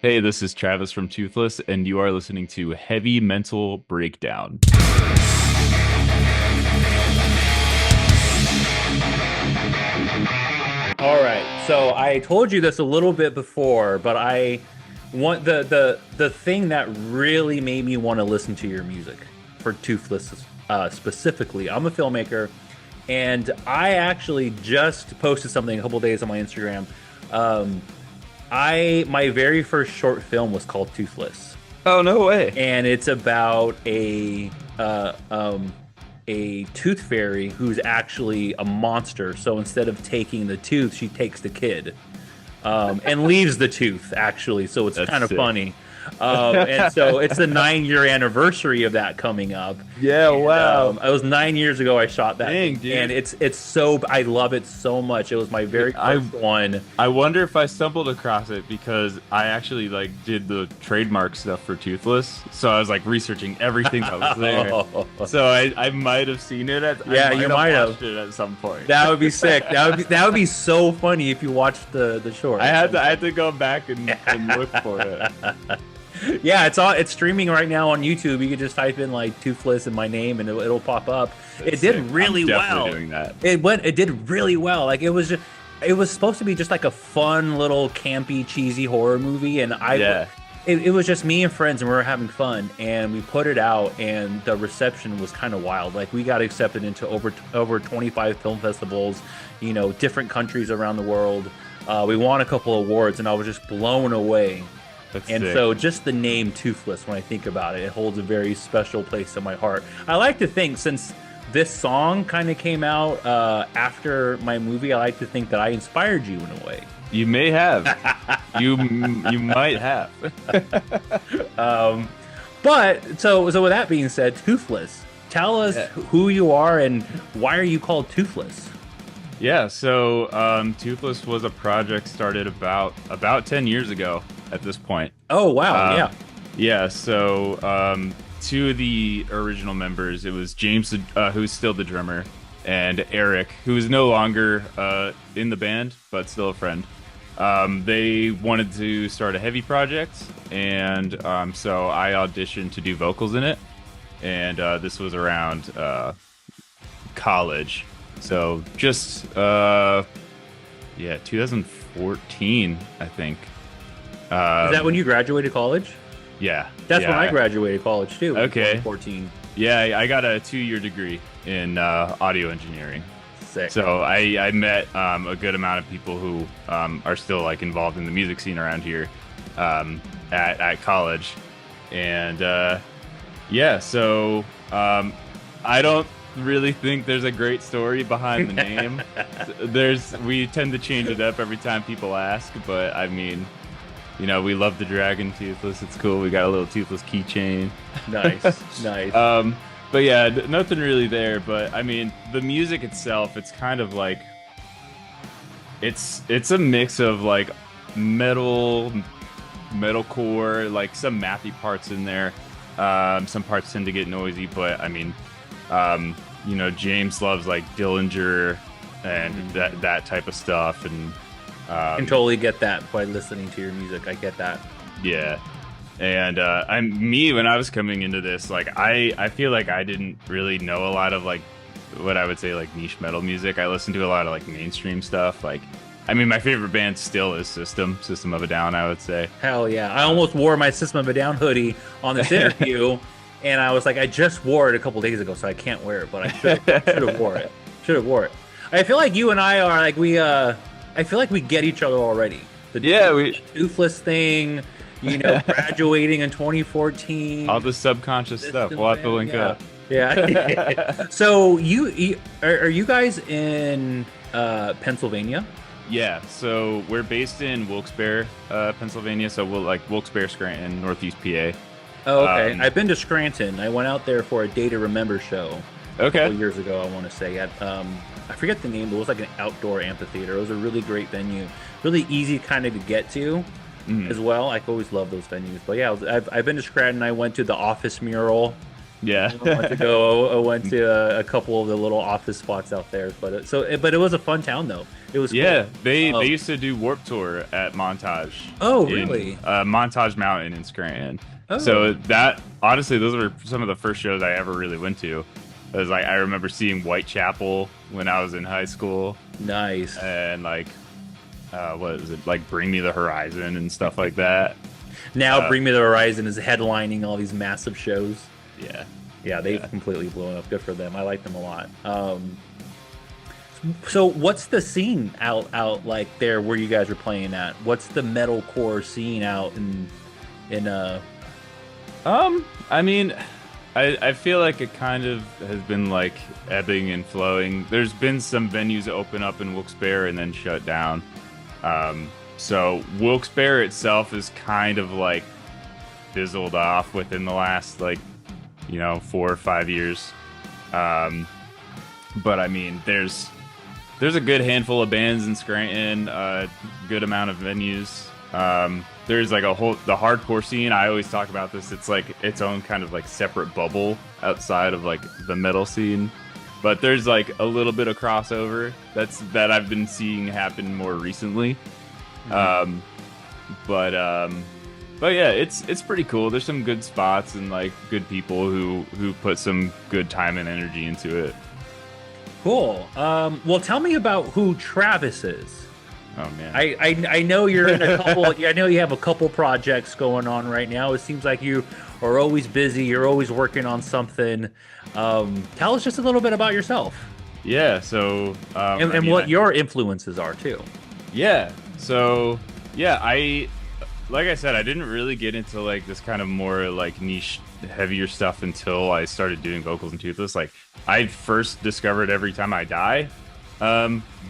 Hey, this is Travis from Toothless, and you are listening to Heavy Mental Breakdown. All right. So I told you this a little bit before, but I want the thing that really made me want to listen to your music for Toothless specifically. I'm a filmmaker, and I actually just posted something a couple days on my Instagram. Um, I my very first short film was called Toothless, Oh, no way. and it's about a tooth fairy who's actually a monster. So instead of taking the tooth, she takes the kid, and leaves the tooth actually. So it's That's kind of sick. funny. And so it's the 9 year anniversary of that coming up. Yeah, And wow. it was 9 years ago I shot that Dang, thing, and dude. it's so I love it so much. It was my very I first one. I wonder if I stumbled across it because I actually like did the trademark stuff for Toothless. So I was like researching everything that was there. So I might have seen it Yeah, I you might might have have. watched it at some point. That would be sick. That would be so funny if you watched the short. I had to go back and look for it. Yeah, it's streaming right now on YouTube. You can just type in like Toothless and my name, and it'll pop up. It That's did sick. really I'm definitely well. doing that. It did really well. Like it was supposed to be just like a fun little campy, cheesy horror movie, and Yeah. it was just me and friends, and we were having fun, and we put it out, and the reception was kind of wild. Like we got accepted into over 25 film festivals, different countries around the world. We won a couple awards, and I was just blown away. That's And sick. so just the name Toothless, when I think about it, it holds a very special place in my heart. I like to think, since this song kind of came out after my movie, I like to think that I inspired you in a way. You may have. You might have. But with that being said, Toothless, tell us Yeah. who you are and why are you called Toothless? Yeah, so Toothless was a project started about 10 years ago at this point. Oh, wow. Um, Yeah. yeah, so two of the original members, it was James, who's still the drummer, and Eric, who is no longer in the band, but still a friend. They wanted to start a heavy project, and so I auditioned to do vocals in it. And this was around college. So just, yeah, 2014, I think. Is that when you graduated college? Yeah. That's yeah, when I graduated college, too, in Okay. 2014. Yeah, I got a 2-year degree in audio engineering. Sick. So I met a good amount of people who are still like involved in the music scene around here at college, and yeah. So I don't really think there's a great story behind the name. We tend to change it up every time people ask, but I mean, we love the dragon Toothless. It's cool. We got a little Toothless keychain. Nice. Nice. But yeah, nothing really there. But I mean, the music itself, it's kind of like it's a mix of like metalcore, like some mathy parts in there. Some parts tend to get noisy, but I mean, James loves like Dillinger and that type of stuff, and Can totally get that by listening to your music. I get that. yeah. And when I was coming into this, like I feel like I didn't really know a lot of like what I would say like niche metal music. I listened to a lot of like mainstream stuff. Like, I mean, my favorite band still is System of a Down, I would say. Hell yeah. I almost wore my System of a Down hoodie on this interview, and I was like, I just wore it a couple days ago, so I can't wear it, but I should have wore it. Should have wore it. I feel like you and I are like I feel like we get each other already. The Toothless thing, graduating in 2014. All the subconscious stuff. We'll have to link up. Yeah. So are you guys in Pennsylvania? Yeah, so we're based in Wilkes-Barre, Pennsylvania. So we'll like Wilkes-Barre, Scranton, Northeast PA. Oh, okay. Um, I've been to Scranton. I went out there for a Day to Remember show a Okay. couple years ago, I want to say. I forget the name, but it was like an outdoor amphitheater. It was a really great venue. Really easy kind of to get to as well. I always love those venues. But yeah, I've been to Scranton. I went to the Office mural Yeah. I went to go. I went to a couple of the little office spots out there, but it was a fun town though. It was Yeah, cool. they used to do Warp Tour at Montage Oh, in really? Montage Mountain in Scranton. So Oh, that honestly, those were some of the first shows I ever really went to. It was like I remember seeing Whitechapel when I was in high school, nice. and like what is it like Bring Me the Horizon and stuff like that. Now, Uh, Bring Me the Horizon is headlining all these massive shows. yeah, Yeah, they've yeah. completely blown up. Good for them. I like them a lot. So what's the scene out like there where you guys are playing at? What's the metalcore scene out in I mean, I feel like it kind of has been like ebbing and flowing. There's been some venues that open up in Wilkes-Barre and then shut down. So Wilkes-Barre itself is kind of like fizzled off within the last like 4 or 5 years. But I mean, there's a good handful of bands in Scranton, a good amount of venues. There's like the hardcore scene. I always talk about this. It's like its own kind of like separate bubble outside of like the metal scene. But there's like a little bit of crossover that I've been seeing happen more recently. Um, but yeah, it's pretty cool. There's some good spots and like good people who put some good time and energy into it. Cool. Well, tell me about who Travis is. Oh man. I know you're in a couple. I know you have a couple projects going on right now. It seems like you are always busy. You're always working on something. Tell us just a little bit about yourself Yeah, so and what your influences are too. yeah, so yeah, like I said, I didn't really get into like this kind of more like niche, heavier stuff until I started doing vocals and Toothless. Like I first discovered Every Time I Die,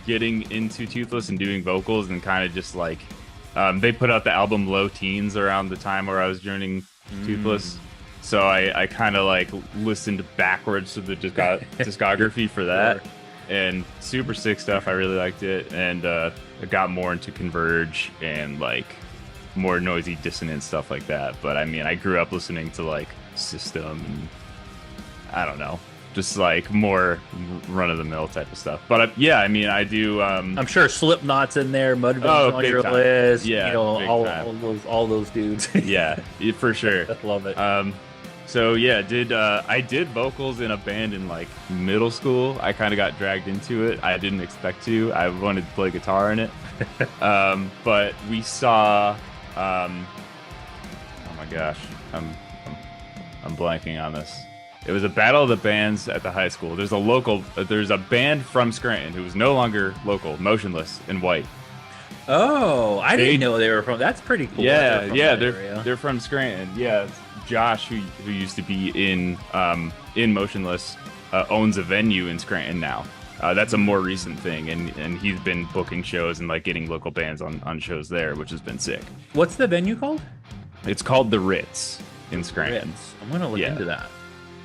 getting into Toothless and doing vocals, and kind of just like they put out the album Low Teens around the time where I was joining Toothless. So I kind of like listened backwards to the discography for that, and super sick stuff. I really liked it, and I got more into Converge and like more noisy, dissonant stuff like that. But I mean, I grew up listening to like System and I don't know, just like more run of the mill type of stuff. But yeah, I mean, I do. I'm sure Slipknot's in there. Mudvayne's on big your time. list. Yeah, you know, big all time. all those dudes. Yeah, for sure. Love it. So yeah, I did vocals in a band in like middle school. I kind of got dragged into it. I didn't expect to. I wanted to play guitar in it. But we saw oh my gosh, I'm blanking on this. It was a battle of the bands at the high school. There's a band from Scranton who was no longer local, Motionless in White. Oh, I didn't know they were from. That's pretty cool. Yeah, That they're from Scranton. Yeah, Josh, who used to be in Motionless, owns a venue in Scranton now. That's a more recent thing, and he's been booking shows and like getting local bands on shows there, which has been sick. What's the venue called? It's called the Ritz in Scranton. Ritz. I'm gonna look Yeah. into that.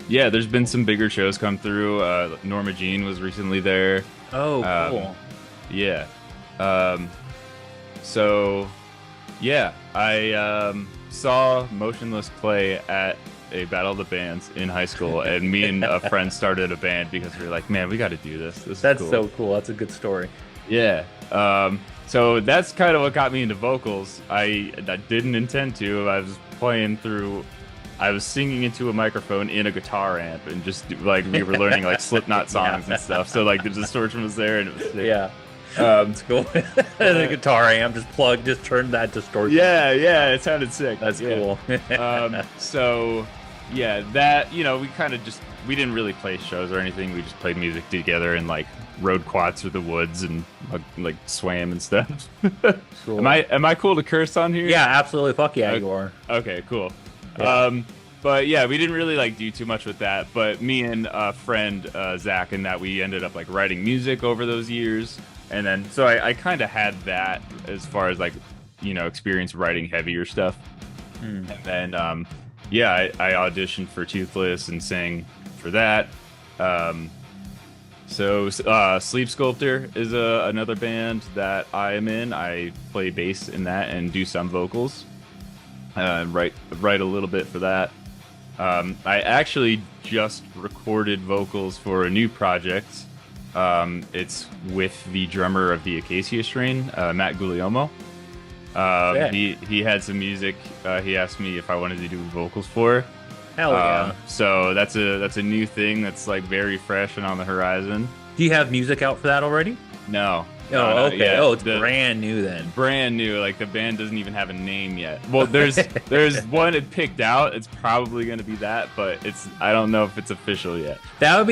Yeah, there's been some bigger shows come through. Norma Jean was recently there. Oh, cool. Yeah. So, yeah, I saw Motionless play at a Battle of the Bands in high school, and me and a friend started a band because we were like, man, we got to do this. This That's is cool. so cool. That's a good story. Yeah. So that's kind of what got me into vocals. I didn't intend to. I was singing into a microphone in a guitar amp, and just like we were learning like Slipknot songs and stuff. So like the distortion was there, and it was sick. Yeah. It's cool. The guitar amp, just turn that distortion. Yeah, it sounded sick. That's Yeah. cool. So yeah, that we didn't really play shows or anything. We just played music together and like rode quads through the woods and like swam and stuff. Cool. Am I cool to curse on here? Yeah, absolutely. Fuck yeah, Okay. you are. Okay, cool. Yeah. But yeah, we didn't really like do too much with that. But me and a friend Zach and that we ended up like writing music over those years, and then so I kind of had that as far as like experience writing heavier stuff. And then yeah, I auditioned for Toothless and sang for that. So Sleep Sculptor is another band that I am in. I play bass in that and do some vocals. Write a little bit for that. I actually just recorded vocals for a new project. It's with the drummer of the Acacia Strain, Matt Guglielmo. He had some music. He asked me if I wanted to do vocals for. Hell yeah! So that's a new thing that's like very fresh and on the horizon. Do you have music out for that already? No. Oh, okay. Oh, it's brand new then. Brand new. Like the band doesn't even have a name yet. Well, there's one it picked out. It's probably going to be that, but I don't know if it's official yet. That would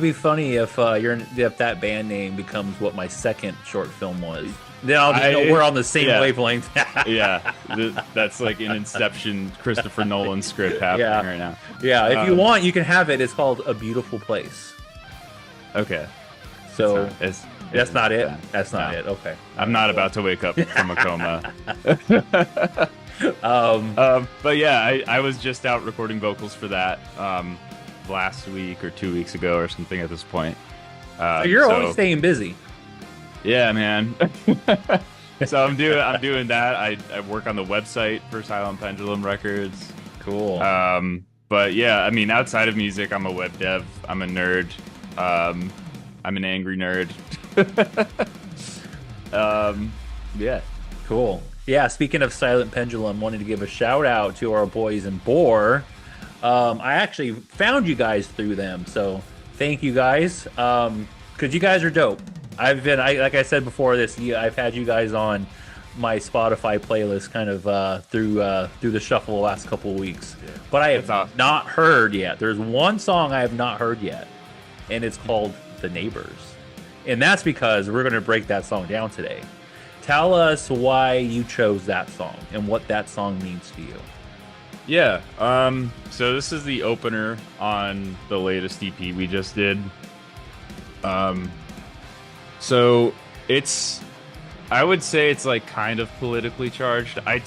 be funny if if that band name becomes what my second short film was. Then I'll just know we're on the same wavelength. Yeah, that's like an Inception Christopher Nolan script happening right now. Yeah, if you want, you can have it. It's called A Beautiful Place. Okay. So that's not it. That's not it. Okay. I'm not about to wake up from a coma. But yeah, I was just out recording vocals for that last week or 2 weeks ago or something at this point. So you're always staying busy. Yeah, man. So I'm doing that. I work on the website for Silent Pendulum Records. Cool. But yeah, I mean, outside of music, I'm a web dev. I'm a nerd. I'm an angry nerd. Yeah. Cool. Yeah, speaking of Silent Pendulum, wanted to give a shout out to our boys in Boar. I actually found you guys through them, so thank you guys. Because you guys are dope. Like I said before this, I've had you guys on my Spotify playlist kind of through the shuffle the last couple of weeks. Yeah. But I have not heard yet. There's one song I have not heard yet, and it's called The Neighbors. And that's because we're going to break that song down today. Tell us why you chose that song and what that song means to you. Yeah. So this is the opener on the latest EP we just did. So I would say it's like kind of politically charged. I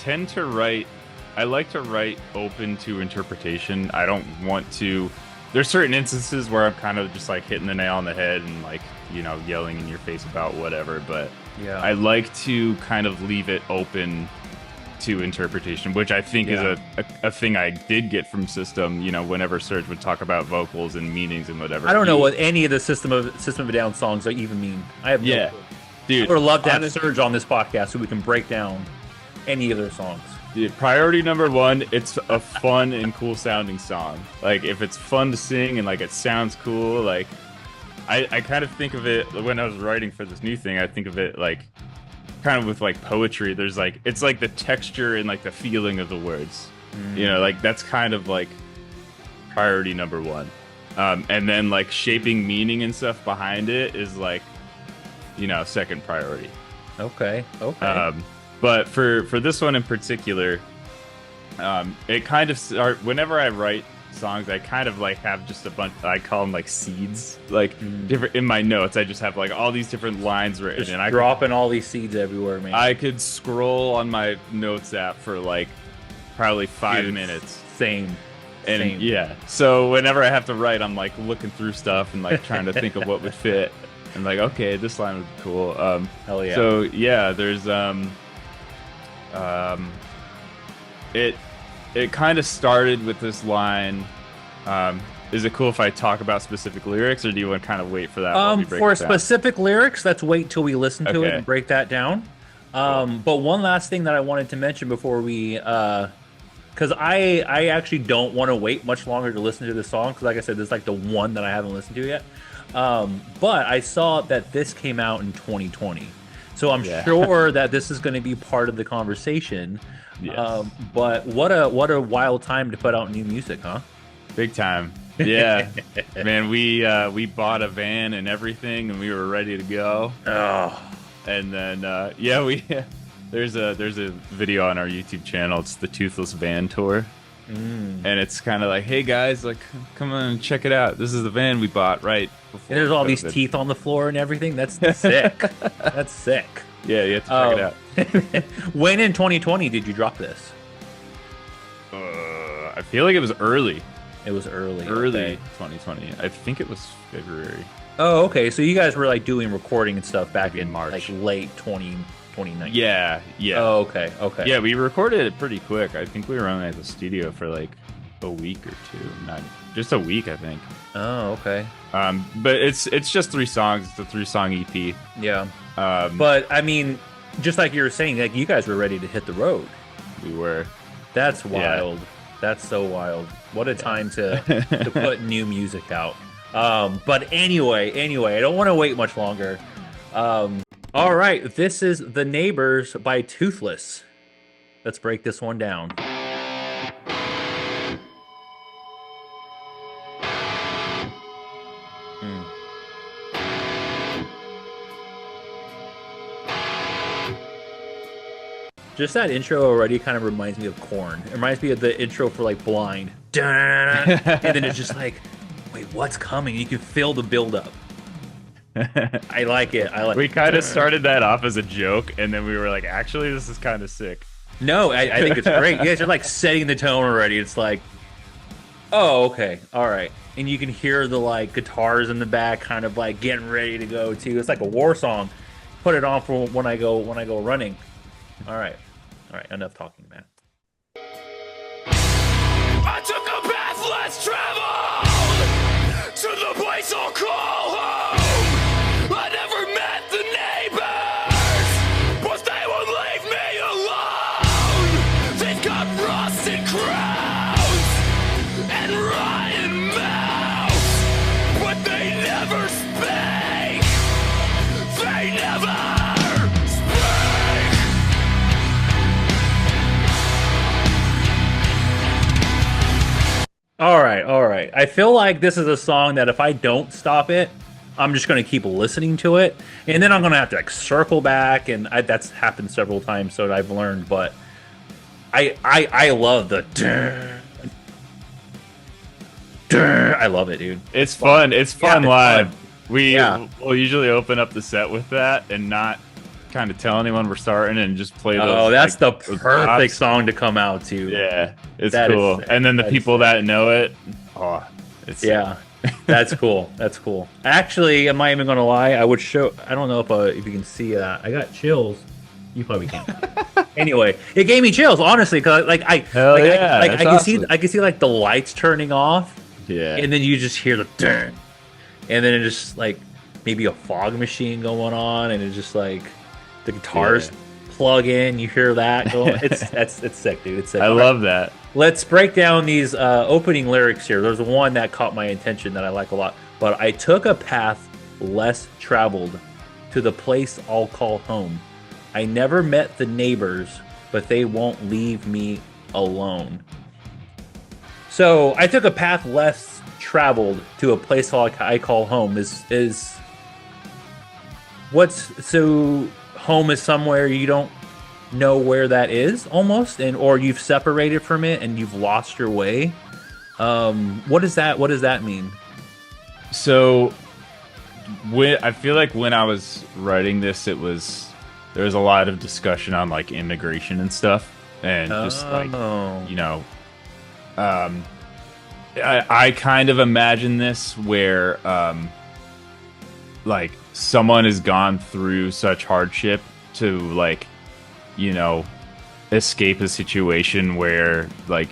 like to write open to interpretation. I don't want to, there's certain instances where I'm kind of just like hitting the nail on the head and like, yelling in your face about whatever, but yeah, I like to kind of leave it open to interpretation, which I think is a thing I did get from System. Whenever Serge would talk about vocals and meanings and whatever. I don't know what any of the System of a Down songs even mean. I have no clue. Dude, I would love to have Serge on this podcast so we can break down any of their songs. Dude, priority number one, it's a fun and cool sounding song. Like if it's fun to sing and like it sounds cool, like I kind of think of it when I was writing for this new thing. I think of it like kind of with like poetry. There's like it's like the texture and like the feeling of the words. Like that's kind of like priority number one. And then like shaping meaning and stuff behind it is like second priority. Okay. But for this one in particular, it kind of whenever I write songs, I kind of like have just a bunch, I call them like seeds, like different in my notes. I just have like all these different lines written, just and I dropping all these seeds everywhere, man. I could scroll on my notes app for like probably 5 minutes. Same. Yeah, so whenever I have to write, I'm like looking through stuff and like trying to think of what would fit, and like, okay, this line would be cool. Hell yeah. So yeah, there's it kind of started with this line. Is it cool if I talk about specific lyrics, or do you want to kind of wait for that? For specific lyrics, let's wait till we listen to it and break that down. But one last thing that I wanted to mention before we, because I actually don't want to wait much longer to listen to this song, because like I said, this is like the one that I haven't listened to yet. But I saw that this came out in 2020, so I'm sure that this is going to be part of the conversation. Yes. But what a wild time to put out new music, huh? Big time. Yeah. Man, we bought a van and everything, and we were ready to go. Oh. And then there's a video on our YouTube channel. It's the Toothless van tour. And it's kind of like, hey guys, like come on and check it out. This is the van we bought right before. And there's all these teeth on the floor and everything. That's sick. That's sick. Yeah, you have to check it out. When in 2020 did you drop this? I feel like it was early. It was early. Early 2020. I think it was February. Oh, okay. So you guys were like doing recording and stuff back in March, like late 2019. Yeah. Oh, okay. Yeah, we recorded it pretty quick. I think we were only at the studio for like a week or two, not just a week, I think. Oh, okay. But it's just 3 songs. It's a 3-song EP. Yeah. Um, But I mean, just like you were saying, like you guys were ready to hit the road. we were. That's Yeah. wild. That's so wild. What a time to put new music out. But anyway, I don't want to wait much longer. All right, this is The Neighbors by Toothless. Let's break this one down. Just that intro already kind of reminds me of Korn. It reminds me of the intro for like Blind. And then it's just like, wait, what's coming? You can feel the buildup. I like it. We kind of started that off as a joke, and then we were like, actually, this is kind of sick. No, I think it's great. You guys are like setting the tone already. It's like, oh, okay, all right. And you can hear the like guitars in the back, kind of like getting ready to go too. It's like a war song. Put it on for when I go running. All right, enough talking, man. I took a path less traveled to the place I'll call home. I never met the neighbors, but they won't leave me alone. They've got rusted crowns and rotten mouths, but they never speak. They never speak. All right. I feel like this is a song that if I don't stop it, I'm just going to keep listening to it, and then I'm going to have to like circle back, and that's happened several times, so I've learned. But I love the. I love it, dude. It's fun. It's fun live. Fun. We'll usually open up the set with that and not kind of tell anyone we're starting and just play those. Oh, that's like, the perfect pops. song to come out to. Yeah, it's That cool. is- And then the that is people sick. that know it, oh, it's Yeah, that's cool. That's cool. Actually, am I even gonna lie? I would show. I don't know if you can see that. I got chills. You probably can't. Anyway, it gave me chills, honestly, because Hell yeah, I that's can awesome. I can see like the lights turning off, yeah. and then you just hear the dun, and then it just like maybe a fog machine going on, and it's just like the guitars plug in. You hear that going. It's sick, dude. It's sick. I love that. Let's break down these opening lyrics here. There's one that caught my attention that I like a lot. But I took a path less traveled to the place I'll call home. I never met the neighbors, but they won't leave me alone. So I took a path less traveled to a place I call home. Is what's so home is somewhere you don't know where that is almost, and or you've separated from it and you've lost your way. What does that mean? So, I feel like when I was writing this, there was a lot of discussion on like immigration and stuff, and just like I kind of imagine this where like someone has gone through such hardship to like escape a situation where like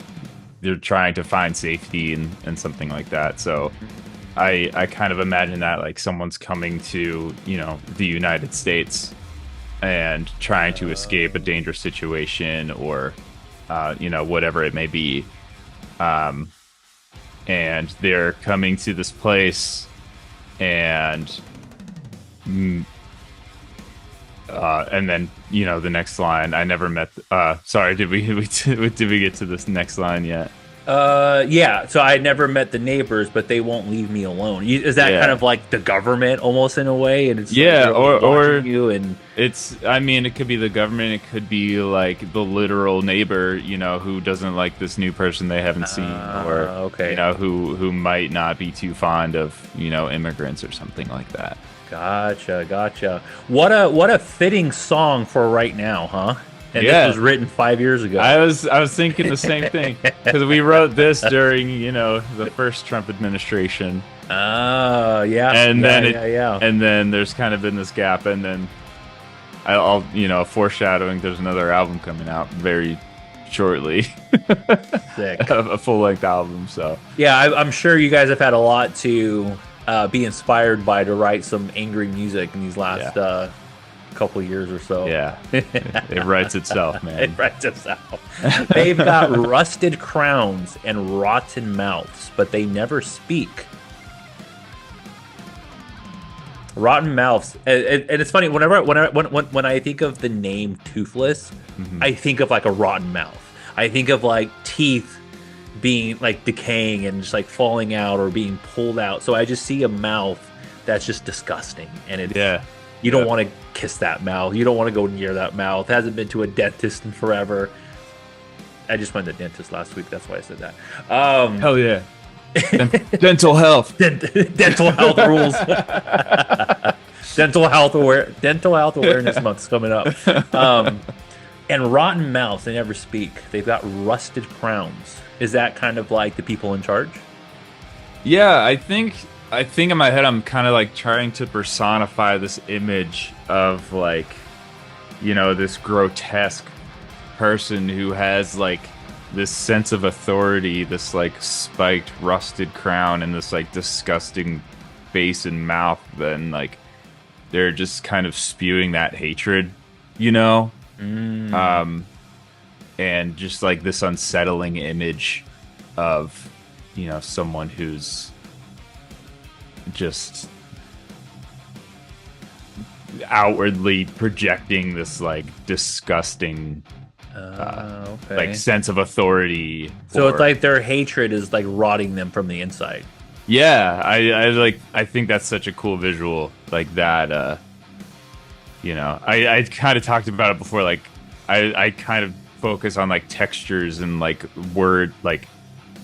they're trying to find safety and something like that. So I kind of imagine that like someone's coming to the United States and trying to escape a dangerous situation or whatever it may be, and they're coming to this place and then the next line, I never met sorry, did we get to this next line yet? Yeah, so I never met the neighbors, but they won't leave me alone. Is that kind of like the government almost in a way? And it's like or you and it could be the government, it could be like the literal neighbor, who doesn't like this new person they haven't seen, or who might not be too fond of immigrants or something like that. Gotcha. What a fitting song for right now, huh? And this was written 5 years ago. I was thinking the same thing, because we wrote this during the first Trump administration. Yeah. And then there's kind of been this gap, and then I'll foreshadowing. There's another album coming out very shortly. Sick. A full-length album. So Yeah, I'm sure you guys have had a lot to be inspired by to write some angry music in these last couple years or so. yeah, it writes itself, man. It writes itself. They've got rusted crowns and rotten mouths, but they never speak. Rotten mouths, and it's funny. When I think of the name Toothless, I think of like a rotten mouth. I think of like teeth being like decaying and just like falling out or being pulled out. So I just see a mouth that's just disgusting, and you don't want to kiss that mouth. You don't want to go near that mouth. Hasn't been to a dentist in forever. I just went to the dentist last week. That's why I said that. Hell yeah. Dental health. Dental health rules. Dental health awareness month's coming up. And rotten mouths, they never speak. They've got rusted crowns. Is that kind of like the people in charge? Yeah, I think in my head I'm kind of like trying to personify this image of like, you know, this grotesque person who has like this sense of authority, this like spiked rusted crown and this like disgusting face and mouth, then like they're just kind of spewing that hatred, you know? And just like this unsettling image of, you know, someone who's just outwardly projecting this like disgusting like sense of authority. So it's like their hatred is like rotting them from the inside. Yeah, I think that's such a cool visual, like that. You know, I kind of talked about it before. Like, I kind of focus on like textures and like word, like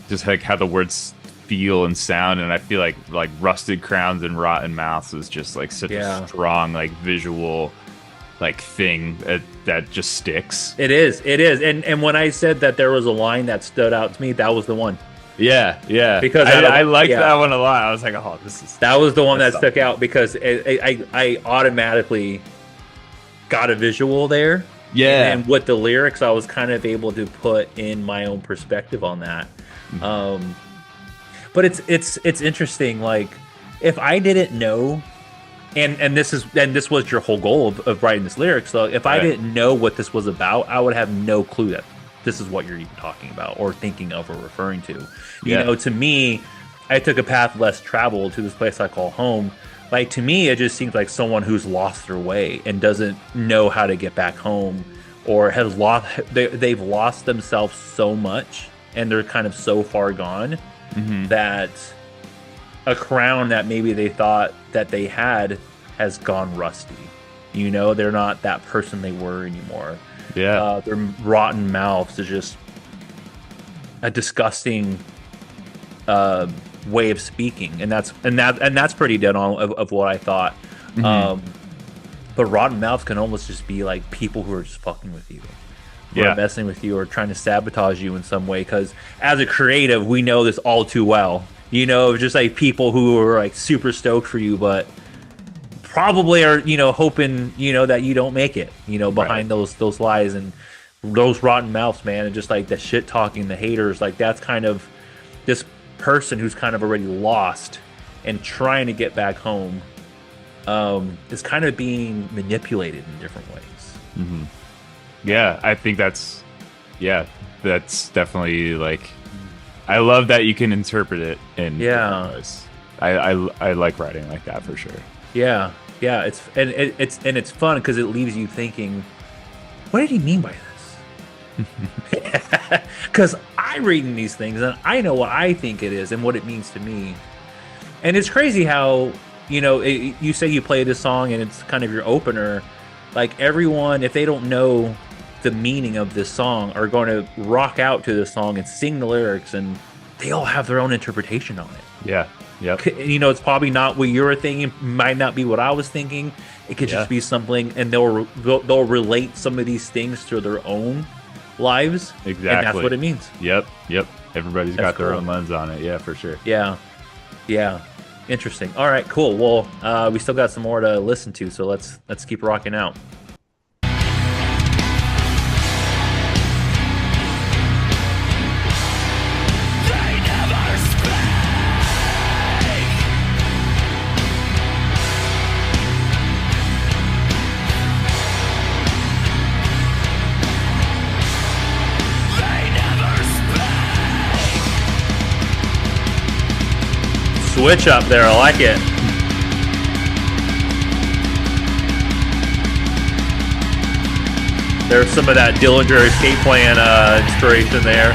just like how the words feel and sound, and I feel like rusted crowns and rotten mouths is just like such a strong like visual like thing that just sticks. It is, and when I said that there was a line that stood out to me, that was the one. Yeah, because I liked that one a lot. I was like, oh, that was the one that stuck out because I automatically got a visual there. Yeah, and with the lyrics, I was kind of able to put in my own perspective on that. But it's interesting. Like, if I didn't know, and this was your whole goal of writing this lyric. So if I didn't know what this was about, I would have no clue that this is what you're even talking about or thinking of or referring to. You know, to me, I took a path less traveled to this place I call home. Like, to me, it just seems like someone who's lost their way and doesn't know how to get back home, or has they've lost themselves so much and they're kind of so far gone that a crown that maybe they thought that they had has gone rusty. You know, they're not that person they were anymore. Yeah, their rotten mouths is just a disgusting way of speaking, and that's pretty dead on of what I thought. But rotten mouths can almost just be like people who are just fucking with you, or messing with you, or trying to sabotage you in some way. Because as a creative, we know this all too well. You know, just like people who are like super stoked for you, but probably are, you know, hoping, you know, that you don't make it, you know, behind those lies and those rotten mouths, man. And just like the shit talking, the haters, like that's kind of this person who's kind of already lost and trying to get back home is kind of being manipulated in different ways. Yeah, I think that's definitely like, I love that you can interpret it in different ways. I like writing like that for sure. Yeah, it's fun because it leaves you thinking, what did he mean by this? Because I'm reading these things and I know what I think it is and what it means to me. And it's crazy how, you know, you say you play this song and it's kind of your opener. Like, everyone, if they don't know the meaning of this song, are going to rock out to this song and sing the lyrics, and they all have their own interpretation on it. Yeah. Yep. You know, it's probably not what you were thinking, might not be what I was thinking. It could just be something, and they'll relate some of these things to their own lives. Exactly. And that's what it means. Yep. Everybody's got their own lens on it. Yeah, for sure. Yeah. Interesting. All right, cool. Well, we still got some more to listen to, so let's keep rocking out. switch up there. I like it. There's some of that Dillinger Escape Plan inspiration there.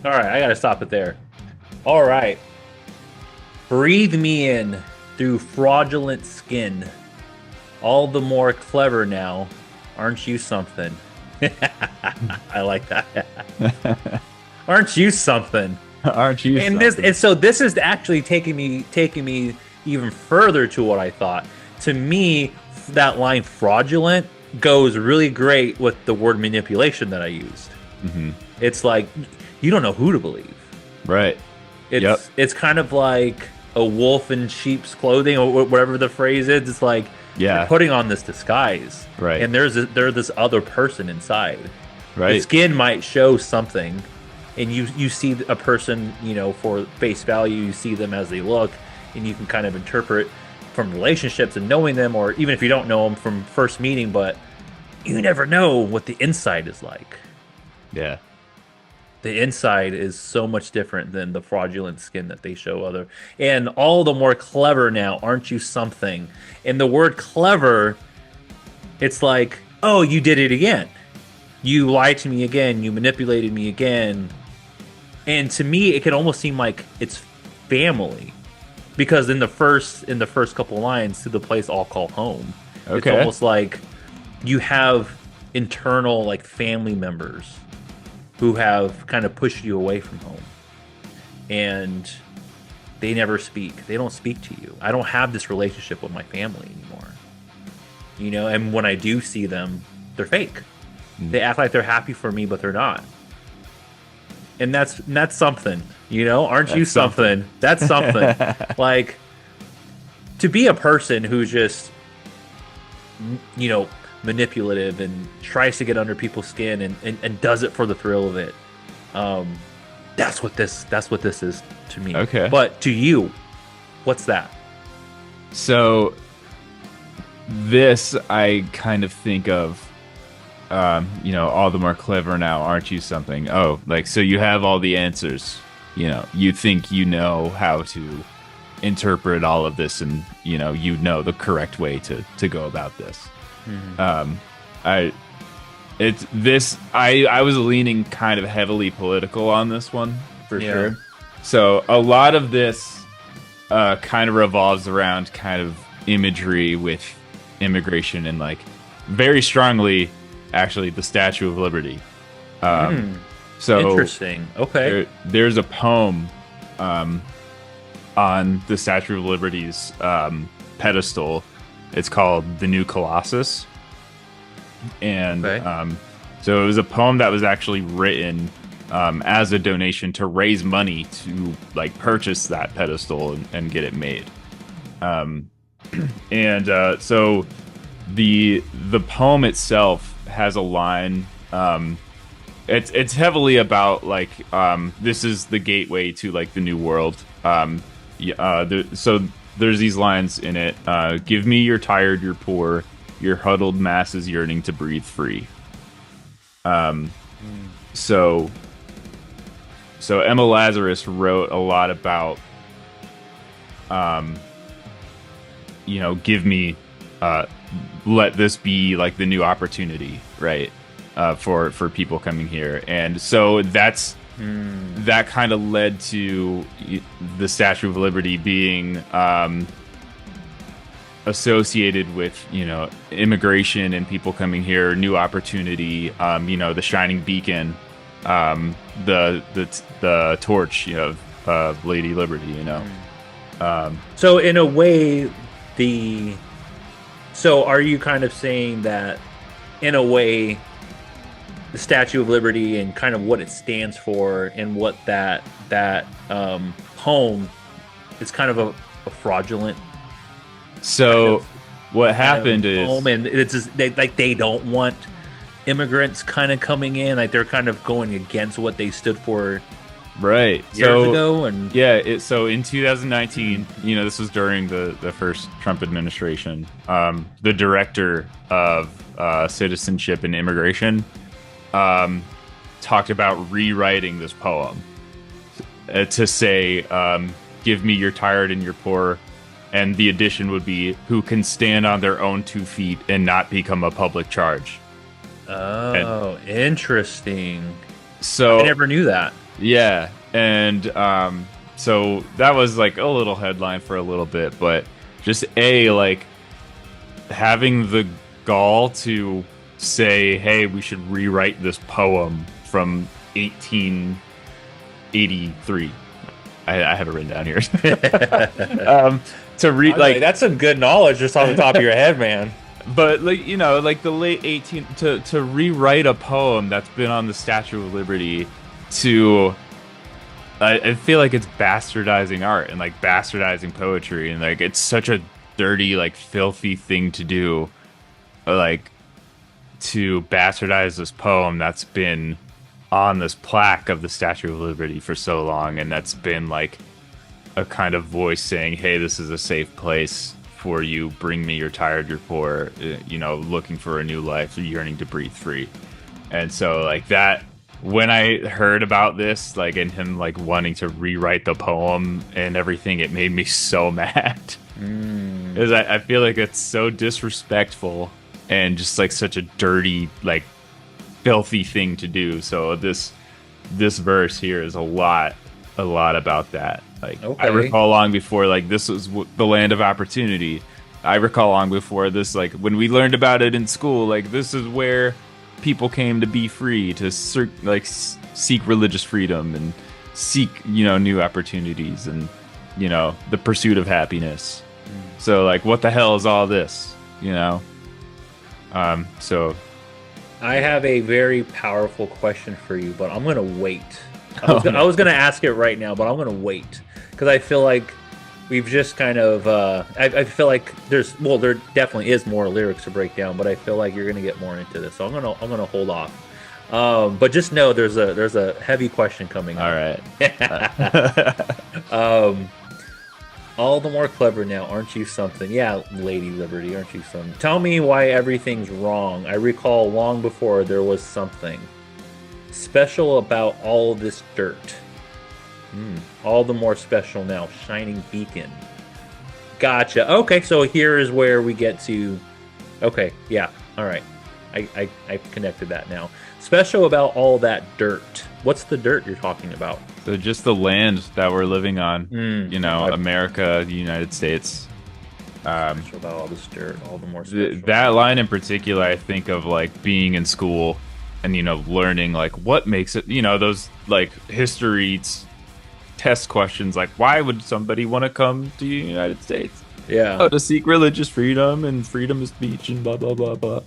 All right, I gotta stop it there. All right. Breathe me in through fraudulent skin. All the more clever now. Aren't you something? I like that. Aren't you something? Aren't you something? And so this is actually taking me even further to what I thought. To me, that line fraudulent goes really great with the word manipulation that I used. Mm-hmm. It's like you don't know who to believe. Right. It's kind of like a wolf in sheep's clothing, or whatever the phrase is. It's like you're putting on this disguise, right? And there's this other person inside. Right. The skin might show something, and you see a person, for face value. You see them as they look, and you can kind of interpret from relationships and knowing them, or even if you don't know them from first meeting, but you never know what the inside is like. Yeah. The inside is so much different than the fraudulent skin that they show other. And all the more clever now, aren't you something? And the word clever, it's like, oh, you did it again. You lied to me again. You manipulated me again. And to me, it could almost seem like it's family. Because in the first couple lines, to the place I'll call home. Okay. It's almost like you have internal like family members who have kind of pushed you away from home, and they never speak. They don't speak to you. I don't have this relationship with my family anymore. And when I do see them, they're fake. They act like they're happy for me, but they're not. And that's something, aren't you something? That's something. Like, to be a person who's just, manipulative and tries to get under people's skin and does it for the thrill of it. That's what this is to me. Okay. But to you, what's that? So this I kind of think of all the more clever now, aren't you something? Oh, like, so you have all the answers. You think you know how to interpret all of this, and you know the correct way to go about this. Mm-hmm. I was leaning kind of heavily political on this one for sure. So a lot of this kind of revolves around kind of imagery with immigration and like very strongly actually the Statue of Liberty. So interesting. Okay. There's a poem on the Statue of Liberty's pedestal. It's called The New Colossus. And so it was a poem that was actually written as a donation to raise money to like purchase that pedestal and get it made. So the poem itself has a line. It's heavily about like this is the gateway to like the new world. So there's these lines in it. Give me your tired, your poor, your huddled masses yearning to breathe free. So Emma Lazarus wrote a lot about, give me, let this be like the new opportunity, right? For people coming here. And so that kind of led to the Statue of Liberty being associated with immigration and people coming here, new opportunity, the shining beacon, the torch of Lady Liberty. So in a way, so are you kind of saying that in a way the Statue of Liberty and kind of what it stands for, and what that poem is kind of a fraudulent. So what happened is, poem, and it's just, they don't want immigrants kind of coming in, like they're kind of going against what they stood for right years ago. And yeah, so in 2019, this was during the first Trump administration. The director of citizenship and immigration talked about rewriting this poem to say, give me your tired and your poor, and the addition would be, who can stand on their own 2 feet and not become a public charge. Interesting. So I never knew that. Yeah, and so that was like a little headline for a little bit, but just like having the gall to say, hey, we should rewrite this poem from 1883. I have it written down here. To read, like, that's some good knowledge just off the top of your head, man. But like the late 18 to rewrite a poem that's been on the Statue of Liberty, to I feel like it's bastardizing art and like bastardizing poetry, and like it's such a dirty, like filthy thing to do, like to bastardize this poem that's been on this plaque of the Statue of Liberty for so long, and that's been like a kind of voice saying, hey, this is a safe place for you, bring me your tired, your poor, looking for a new life, yearning to breathe free. And so like that, when I heard about this, like, and him like wanting to rewrite the poem and everything, it made me so mad. Because I feel like it's so disrespectful and just like such a dirty, like filthy thing to do. So this verse here is a lot about that. Like, okay. I recall long before, like, this was the land of opportunity. I recall long before this, like, when we learned about it in school, like, this is where people came to be free, to seek religious freedom and seek, new opportunities and, the pursuit of happiness. So, like, what the hell is all this, So I have a very powerful question for you, but I'm going to wait. I was going to ask it right now, but I'm going to wait. Because I feel like we've just kind of, I feel like there definitely is more lyrics to break down, but I feel like you're going to get more into this. So I'm gonna hold off. But just know there's a heavy question coming. All right. All the more clever now, aren't you something? Yeah, Lady Liberty, aren't you something? Tell me why everything's wrong. I recall long before there was something special about all this dirt. All the more special now. Shining beacon. Gotcha. Okay, so here is where we get to... Okay, yeah. All right. I connected that now. Special about all that dirt. What's the dirt you're talking about? So just the land that we're living on. America, the United States. Special about all this dirt. All the more special. That line in particular, I think of like being in school and, learning like what makes it, those like history test questions, like why would somebody want to come to the United States? Yeah. Oh, to seek religious freedom and freedom of speech and blah blah blah blah.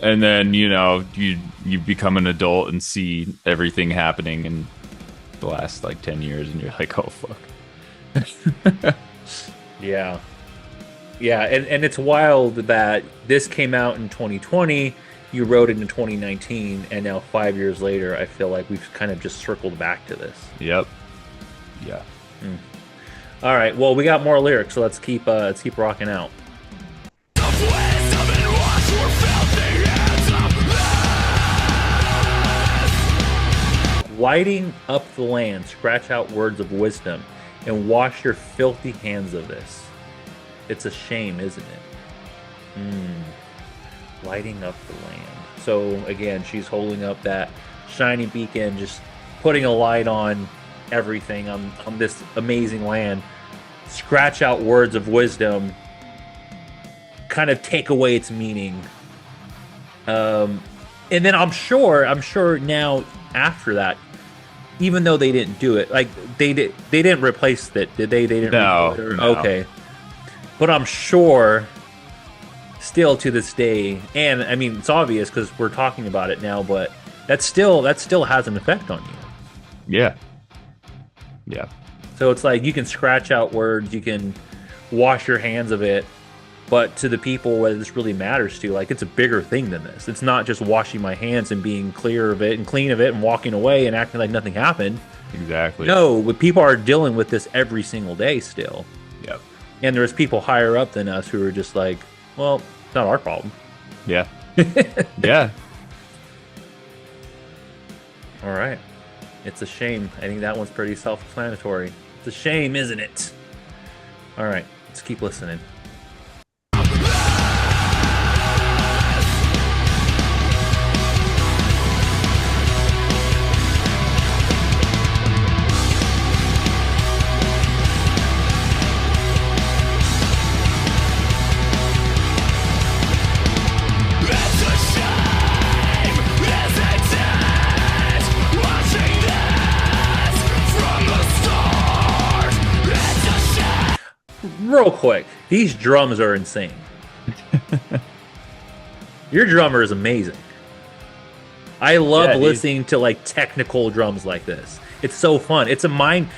And then you become an adult and see everything happening in the last like 10 years, and you're like, oh fuck. Yeah, and it's wild that this came out in 2020. You wrote it in 2019, and now 5 years later, I feel like we've kind of just circled back to this. Yep. Yeah. All right. Well, we got more lyrics, so let's keep rocking out. Lighting up the land, scratch out words of wisdom, and wash your filthy hands of this. It's a shame, isn't it? Lighting up the land. So again, she's holding up that shiny beacon, just putting a light on everything on this amazing land. Scratch out words of wisdom, kind of take away its meaning. And then I'm sure now after that, even though they didn't do it, like they didn't replace it, did they? They didn't. No. Okay. But I'm sure still to this day, and I mean it's obvious because we're talking about it now, but that still has an effect on you. Yeah. Yeah. So it's like you can scratch out words, you can wash your hands of it, but to the people where this really matters to, like, it's a bigger thing than this. It's not just washing my hands and being clear of it and clean of it and walking away and acting like nothing happened. Exactly. No, but people are dealing with this every single day still. Yep. And there's people higher up than us who are just like, well, it's not our problem. Yeah. Yeah. All right. It's a shame. I think that one's pretty self-explanatory. It's a shame, isn't it? All right. Let's keep listening. It's a shame, isn't it? Watching this from the start. It's a shame. Real quick, these drums are insane. Your drummer is amazing. I love listening to like technical drums like this. It's so fun. It's a mind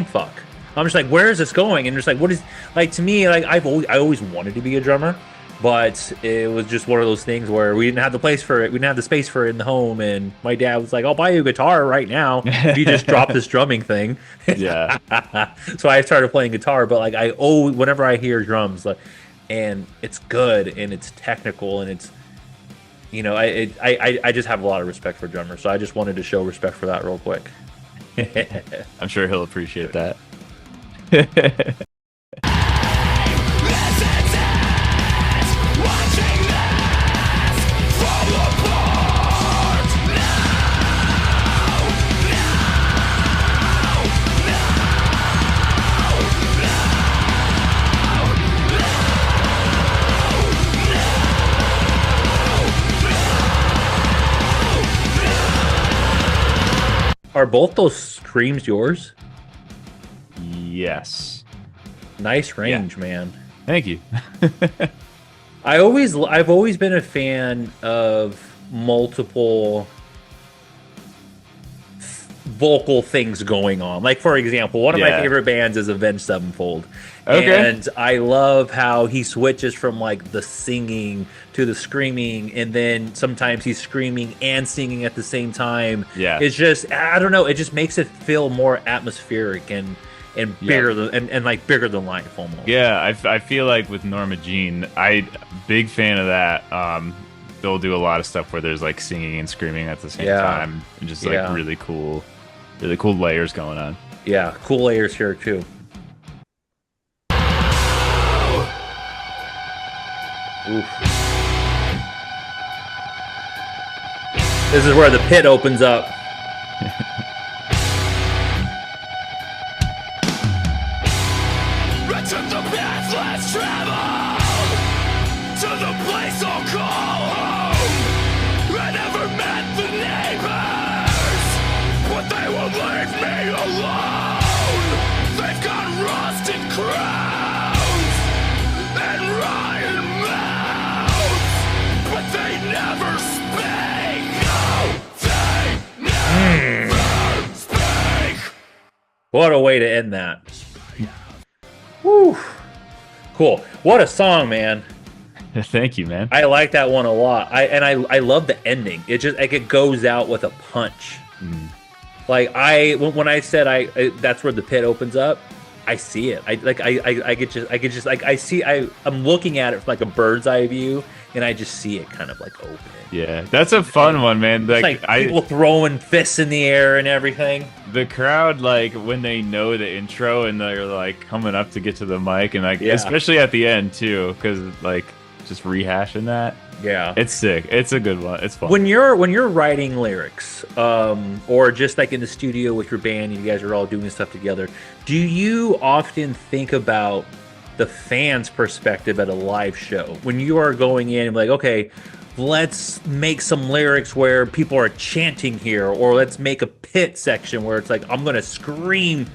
fuck. I'm just like, where is this going? And just like, what is, like, to me, like I always wanted to be a drummer, but it was just one of those things where we didn't have the place for it. We didn't have the space for it in the home. And my dad was like, I'll buy you a guitar right now if you just drop this drumming thing. Yeah. So I started playing guitar, but like whenever I hear drums, like, and it's good and it's technical and it's, you know, I just have a lot of respect for drummers. So I just wanted to show respect for that real quick. I'm sure he'll appreciate that. Isn't it? Watching this fall apart. Are both those screams yours? Yes. Nice range, man. Thank you. I've always been a fan of multiple vocal things going on. Like, for example, one of my Yeah. favorite bands is Avenged Sevenfold. Okay. And I love how he switches from like the singing to the screaming, and then sometimes he's screaming and singing at the same time. Yeah. It's just, I don't know, it just makes it feel more atmospheric and bigger than and like bigger than life almost. Yeah, I feel like with Norma Jean, big fan of that. They'll do a lot of stuff where there's like singing and screaming at the same time, and just like really cool layers going on. Yeah, cool layers here too. Oof. This is where the pit opens up. I took the path less traveled to the place I'll call home. I never met the neighbors, but they will leave me alone. They've got rusted crowns and rotten mouths, but they never speak. No, they never speak. What a way to end that. Woo. Cool. What a song, man. Thank you, man. I like that one a lot. I love the ending. It just like it goes out with a punch. Like when I said that's where the pit opens up. I see it. I get just like I'm looking at it from like a bird's eye view, and I just see it kind of like open. Yeah, that's a fun one, man. Like people throwing fists in the air and everything. The crowd, like when they know the intro and they're like coming up to get to the mic, and like especially at the end too, because like just rehashing that. Yeah, it's sick. It's a good one. It's fun. When you're writing lyrics, or just like in the studio with your band, and you guys are all doing stuff together, do you often think about the fans' perspective at a live show when you are going in and like, okay, let's make some lyrics where people are chanting here, or let's make a pit section where it's like I'm gonna scream,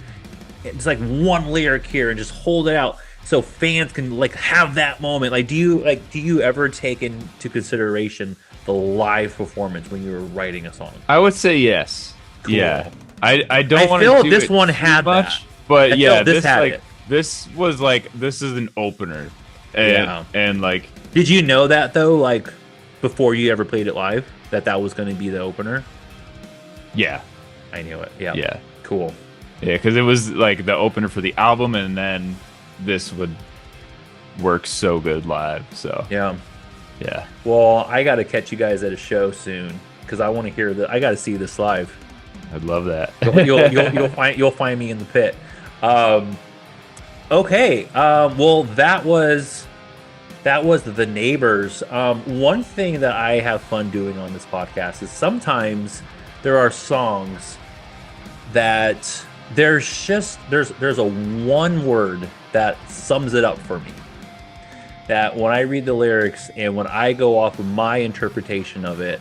it's like one lyric here and just hold it out. so fans can like have that moment. Like, do you ever take into consideration the live performance when you were writing a song? I would say yes. Cool. Yeah. I don't want to feel do this it one too had much, that. but I yeah, felt this had like it. this was like this is an opener, and like Did you know that though? Like before you ever played it live, that was going to be the opener. yeah, I knew it. Yeah. yeah, Cool. yeah, because it was like the opener for the album, and then this would work so good live. So Yeah. yeah, Well, I got to catch you guys at a show soon because I want to hear that. I got to see this live. I'd love that. You'll find me in the pit. Okay. Well, that was the Neighbors. One thing that I have fun doing on this podcast is sometimes there are songs that there's a one word that sums it up for me. That when I read the lyrics and when I go off of my interpretation of it,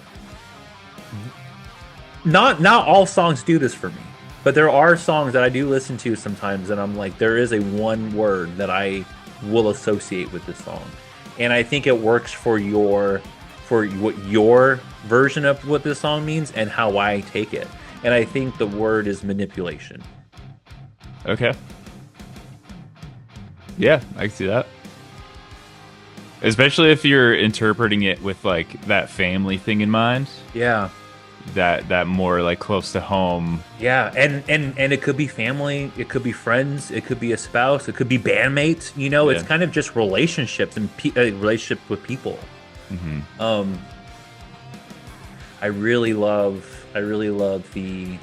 not all songs do this for me, but there are songs that I do listen to sometimes, and I'm like, there is a one word that I will associate with this song, and I think it works for what your version of what this song means and how I take it, and I think the word is manipulation. Okay. Yeah, I can see that. Especially if you're interpreting it with like that family thing in mind. Yeah. That more like close to home. Yeah, and it could be family, it could be friends, it could be a spouse, it could be bandmates. You know, it's kind of just relationships and relationship with people. Mm-hmm. I really love the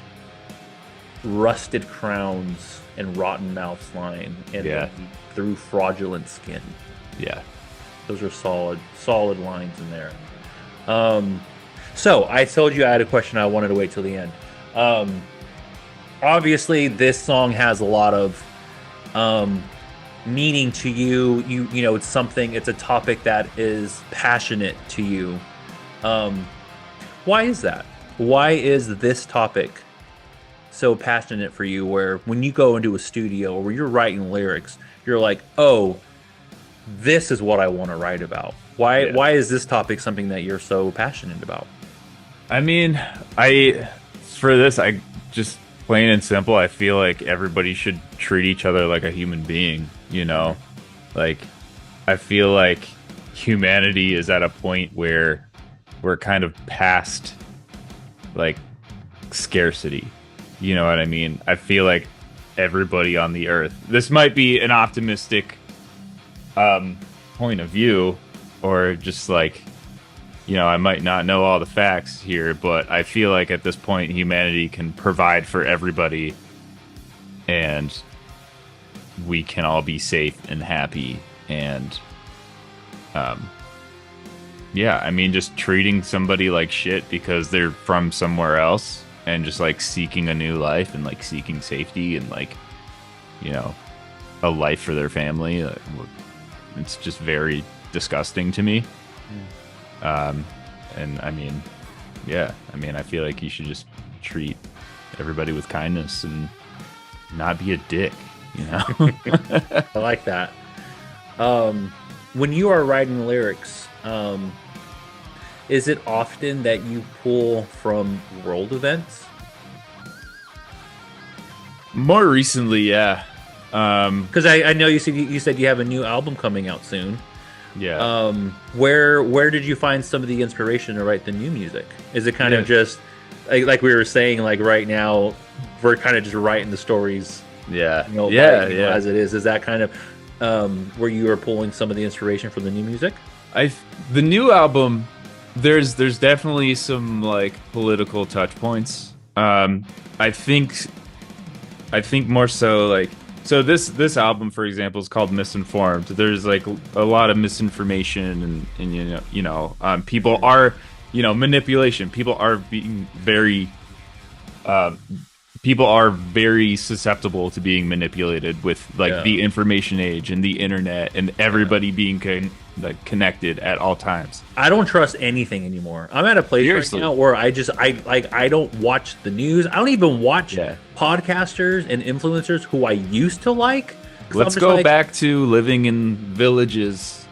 rusted crowns and rotten mouths line, and the through fraudulent skin. Yeah, those are solid lines in there. So I told you I had a question. I wanted to wait till the end. Obviously, this song has a lot of meaning to you. You know, it's a topic that is passionate to you. Why is that? Why is this topic so passionate for you? Where when you go into a studio or where you're writing lyrics, you're like, oh, this is what I want to write about. Why is this topic something that you're so passionate about? I mean, for this, I just plain and simple, I feel like everybody should treat each other like a human being, you know? Like, I feel like humanity is at a point where we're kind of past, like, scarcity. You know what I mean? I feel like everybody on the earth, this might be an optimistic point of view, or just like, you know, I might not know all the facts here, but I feel like at this point humanity can provide for everybody and we can all be safe and happy. And yeah, I mean, just treating somebody like shit because they're from somewhere else and just like seeking a new life and like seeking safety and like, you know, a life for their family, it's just very disgusting to me. And I mean, yeah, I mean, I feel like you should just treat everybody with kindness and not be a dick, you know? I like that. When you are writing lyrics, is it often that you pull from world events? More recently, yeah. Because I know you said you have a new album coming out soon. Yeah. Where did you find some of the inspiration to write the new music? Is it kind of just like we were saying, like right now we're kind of just writing the stories? Yeah. You know, as it is. Is that kind of where you are pulling some of the inspiration from the new music? The new album, there's definitely some like political touch points. I think more so like. So this album, for example, is called Misinformed. There's like a lot of misinformation and you know people are, you know, manipulation. People are being very susceptible to being manipulated with like the information age and the internet and everybody being connected at all times. I don't trust anything anymore. I'm at a place right now where I don't watch the news. I don't even watch podcasters and influencers who I used to like. Let's go back to living in villages.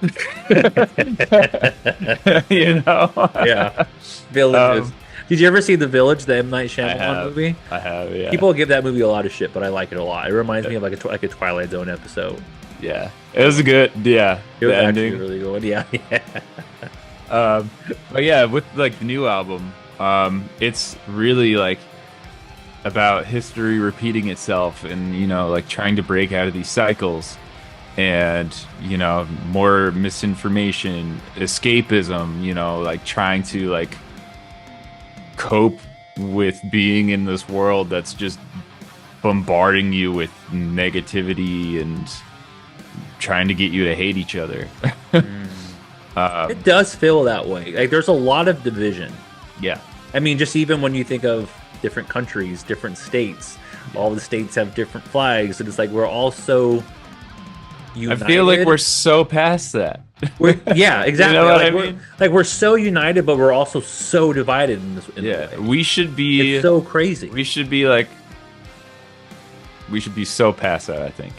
You know? Yeah, Villages. Did you ever see The Village, the M. Night Shyamalan movie? I have, yeah. People give that movie a lot of shit, but I like it a lot. It reminds me of like a Twilight Zone episode. Yeah, it was a good, yeah. It was the actually ending. really good. Yeah, But yeah, with like the new album, it's really like about history repeating itself, and you know, like trying to break out of these cycles, and you know, more misinformation, escapism. You know, like trying to like cope with being in this world that's just bombarding you with negativity and trying to get you to hate each other. it does feel that way. Like there's a lot of division. Yeah. I mean, just even when you think of different countries, different states, all the states have different flags, and it's like we're all so united. I feel like we're so past that. Yeah, exactly. You know what like, I mean? We're so united, but we're also so divided in this. Yeah, we should be. It's so crazy. We should be like. We should be so past that, I think.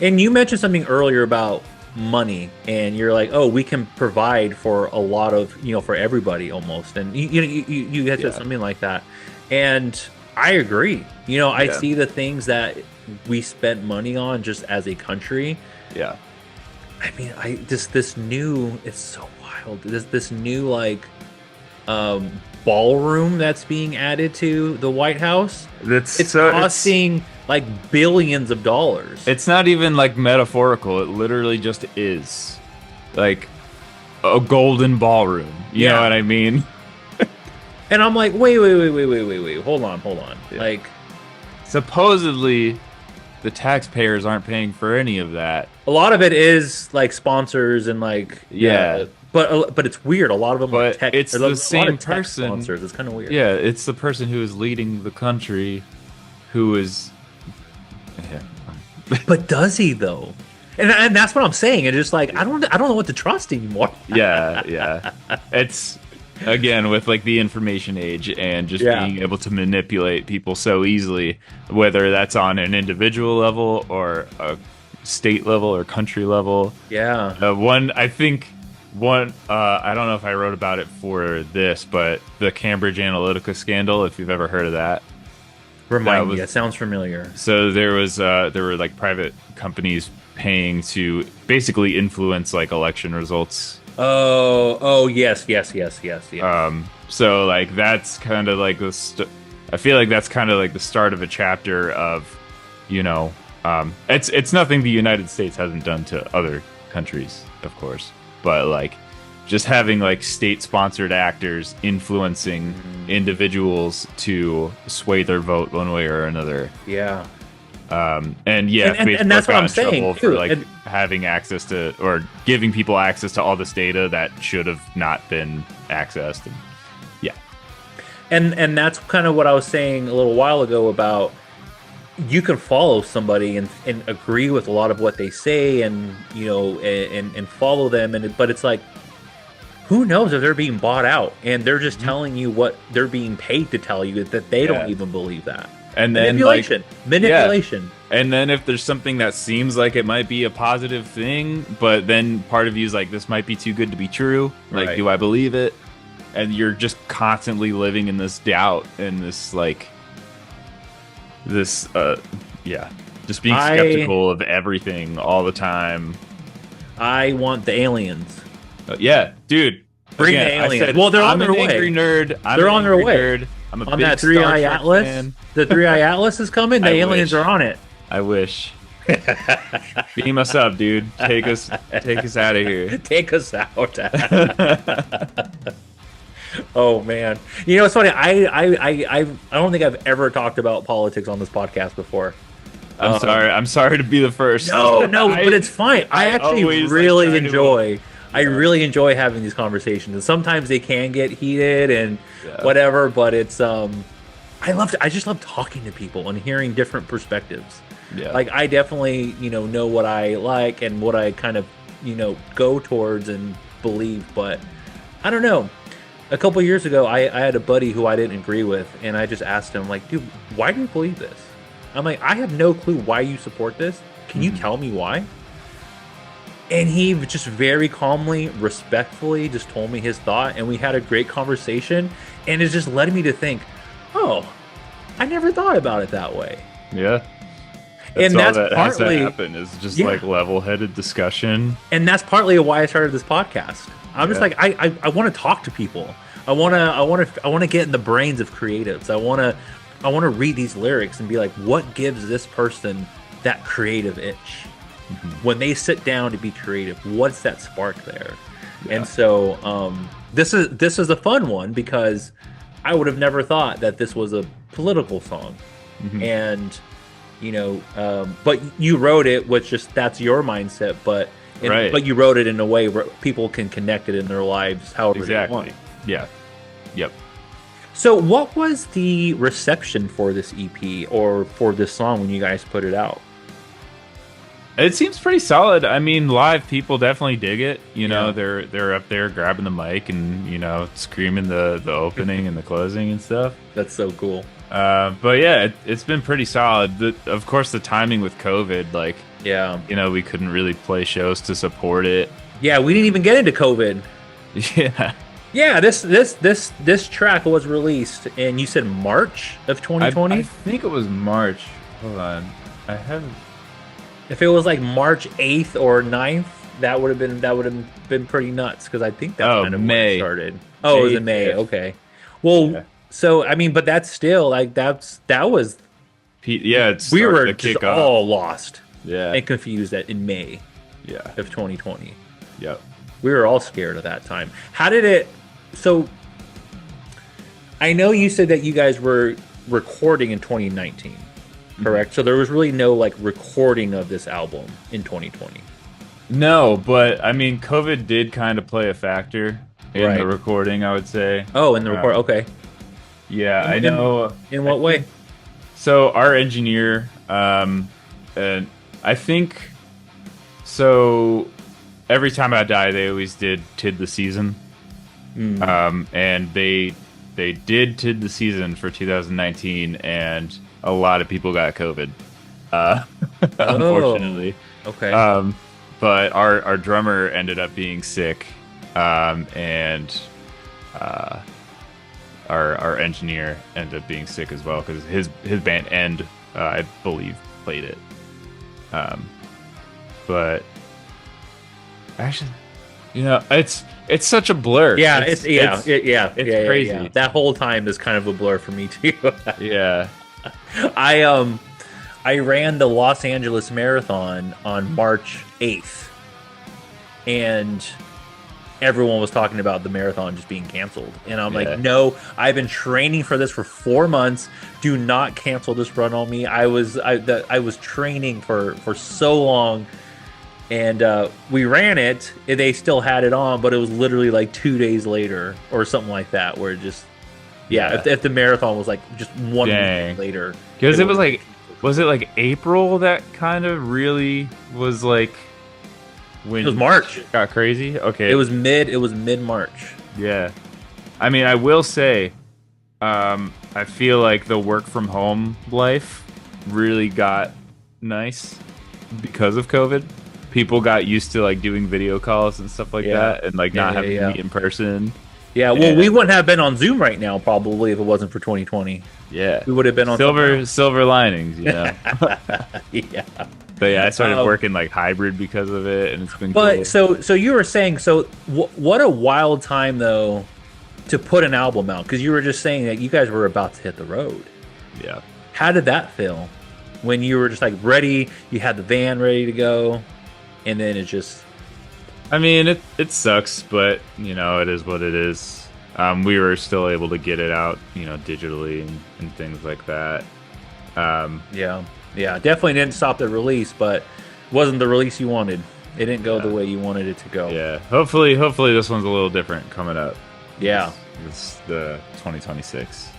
And you mentioned something earlier about money, and you're like, oh, we can provide for a lot of, you know, for everybody almost. And you had said something like that. And I agree. You know, I see the things that we spent money on just as a country. Yeah. I mean, this new, it's so wild. This new like ballroom that's being added to the White House. It's costing like billions of dollars. It's not even like metaphorical. It literally just is like a golden ballroom. You know what I mean? And I'm like, wait, hold on. Yeah. Like, supposedly the taxpayers aren't paying for any of that. a lot of it is like sponsors and like but it's weird. A lot of them are But tech. it's there's the a lot same of tech person. sponsors. It's kind of weird. Yeah, it's the person who is leading the country, who is. Yeah. But does he though? And that's what I'm saying. It's just like I don't know what to trust anymore. Yeah. It's again with like the information age and just being able to manipulate people so easily, whether that's on an individual level or a state level or country level. Yeah. I don't know if I wrote about it for this, but the Cambridge Analytica scandal, if you've ever heard of that. Remind me, it sounds familiar. So there were like private companies paying to basically influence like election results. Oh, yes. So like that's kind of like I feel like that's kind of like the start of a chapter of, you know, it's nothing the United States hasn't done to other countries, of course, but like just having like state-sponsored actors influencing individuals to sway their vote one way or another. Yeah. And and that's what I'm saying for too. like having access to or giving people access to all this data that should have not been accessed. And that's kind of what I was saying a little while ago about you can follow somebody and agree with a lot of what they say and you know and follow them but it's like who knows if they're being bought out and they're just telling you what they're being paid to tell you that they don't even believe that. And then manipulation. Yeah. And then if there's something that seems like it might be a positive thing, but then part of you is like, this might be too good to be true. Like, Right. do I believe it? And you're just constantly living in this doubt and this like, just being skeptical of everything all the time. I want the aliens. Yeah, dude. Bring Again, the I aliens. said, well, they're I'm on their an way. angry nerd. They're on their way. Nerd. I'm a On big that Star 3-Eye Trek Atlas. fan. The 3-Eye Atlas is coming. The I aliens wish. are on it. I wish. Beam us up, dude. Take us out of here. Take us out. Oh man, you know it's funny. I don't think I've ever talked about politics on this podcast before. I'm sorry to be the first. No, but it's fine. I actually always, really try to- enjoy. I really enjoy having these conversations, and sometimes they can get heated and whatever. But it's I just love talking to people and hearing different perspectives. Yeah. Like I definitely know what I like and what I kind of go towards and believe, but I don't know. A couple years ago, I had a buddy who I didn't agree with, and I just asked him like, dude, why do you believe this? I'm like, I have no clue why you support this, Can you tell me why? And he just very calmly, respectfully just told me his thought, and we had a great conversation, and it just led me to think, oh, I never thought about it that way. Yeah. And all that's that has to partly happen is just like level-headed discussion. And that's partly why I started this podcast. I'm just like, I want to talk to people. I want to get in the brains of creatives. I want to read these lyrics and be like, what gives this person that creative itch? When they sit down to be creative, what's that spark there? And so this is a fun one, because I would have never thought that this was a political song. And but you wrote it with just, that's your mindset, but you wrote it in a way where people can connect it in their lives however they want. Yeah. Yep. So what was the reception for this EP or for this song when you guys put it out? It seems pretty solid. I mean, live people definitely dig it. They're up there grabbing the mic and screaming the opening and the closing and stuff. That's so cool. But yeah, it's been pretty solid. Of course, the timing with COVID, we couldn't really play shows to support it. Yeah, we didn't even get into COVID. Yeah. Yeah, this track was released in, you said, March of 2020? I think it was March. Hold on. I haven't. If it was like March 8th or 9th, that would have been pretty nuts, because I think that's kind of when it started. Oh, it was in May. Okay. Well, so I mean, but that's still like that was. Yeah, we were just all lost. Yeah. And confused in May. Yeah. Of 2020. Yep. We were all scared at that time. How did it? So I know you said that you guys were recording in 2019. Correct. So there was really no recording of this album in 2020. No, but I mean, COVID did kind of play a factor in the recording, I would say. Oh, in the record. Okay. Yeah, I know. In what way? So our engineer, and I think, so every time I die, they always did Tid the Season, and they did Tid the Season for 2019, and a lot of people got COVID, unfortunately. Okay. But our drummer ended up being sick, and our engineer ended up being sick as well, because his band End, I believe, played it. But actually, it's such a blur. Yeah, it's crazy. Yeah. That whole time is kind of a blur for me too. Yeah. I ran the Los Angeles Marathon on March 8th, and everyone was talking about the marathon just being canceled. And I'm like, no, I've been training for this for 4 months. Do not cancel this run on me. I was training for so long, and we ran it. They still had it on, but it was literally 2 days later or something like that, where it just. Yeah, if the marathon was just 1 week later. Because it was it April that kind of really was when it was March. It got crazy? Okay. It was mid-March. Yeah. I mean, I will say, I feel like the work from home life really got nice because of COVID. People got used to doing video calls and stuff like that, and not having to meet in person. Yeah, well, we wouldn't have been on Zoom right now, probably, if it wasn't for 2020. Yeah. We would have been on silver linings, Yeah. But yeah, I started working hybrid because of it, and it's been cool. But so you were saying, what a wild time, though, to put an album out, because you were just saying that you guys were about to hit the road. Yeah. How did that feel when you were just ready, you had the van ready to go, and then it just... I mean, it sucks, but it is what it is. We were still able to get it out, digitally and things like that. Yeah, definitely didn't stop the release, but wasn't the release you wanted. It didn't go the way you wanted it to go. Yeah, hopefully this one's a little different coming up. Yeah, it's the 2026.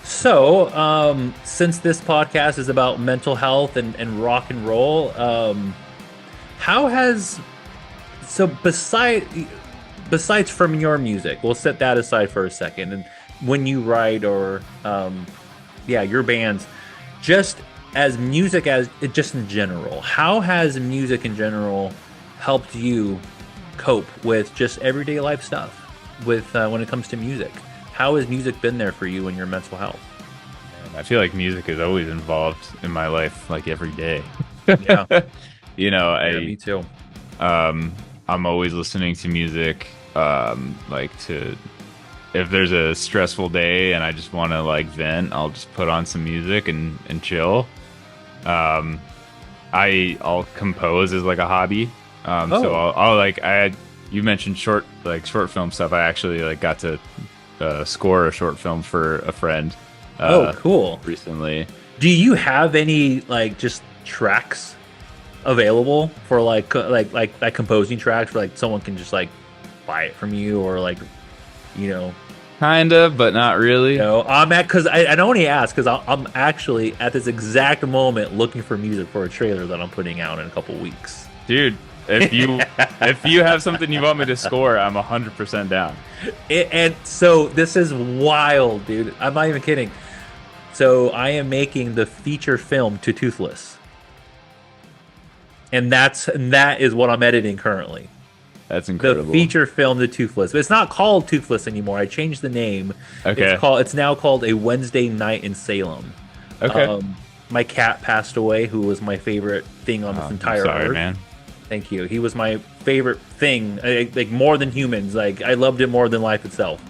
So, since this podcast is about mental health and rock and roll, how has... So besides from your music, we'll set that aside for a second. And when you write or, your bands, just as music, as just in general, how has music in general helped you cope with just everyday life stuff? With when it comes to music, how has music been there for you in your mental health? I feel like music is always involved in my life, like every day. Yeah, You know, yeah, me too. I'm always listening to music. Like to if there's a stressful day and I just want to like vent, I'll just put on some music and chill. I'll compose as like a hobby. So I'll like you mentioned short film stuff. I actually like got to score a short film for a friend. Cool. Recently. Do you have any like just tracks available for like composing tracks where like someone can just like buy it from you, or like, you know? Kind of, but not really. No, I'm at because I only ask because I'm actually at this exact moment looking for music for a trailer that I'm putting out in a couple weeks. Dude, if you have something you want me to score, I'm 100% down. And so this is wild, dude. I'm not even kidding. So I am making the feature film to Toothless, and that is what I'm editing currently. That's incredible. The feature film to Toothless. But it's not called Toothless anymore. I changed the name. Okay. It's now called A Wednesday Night in Salem. Okay. My cat passed away, who was my favorite thing on this entire sorry, earth. man. Thank you. He was my favorite thing, like more than humans. Like I loved him more than life itself.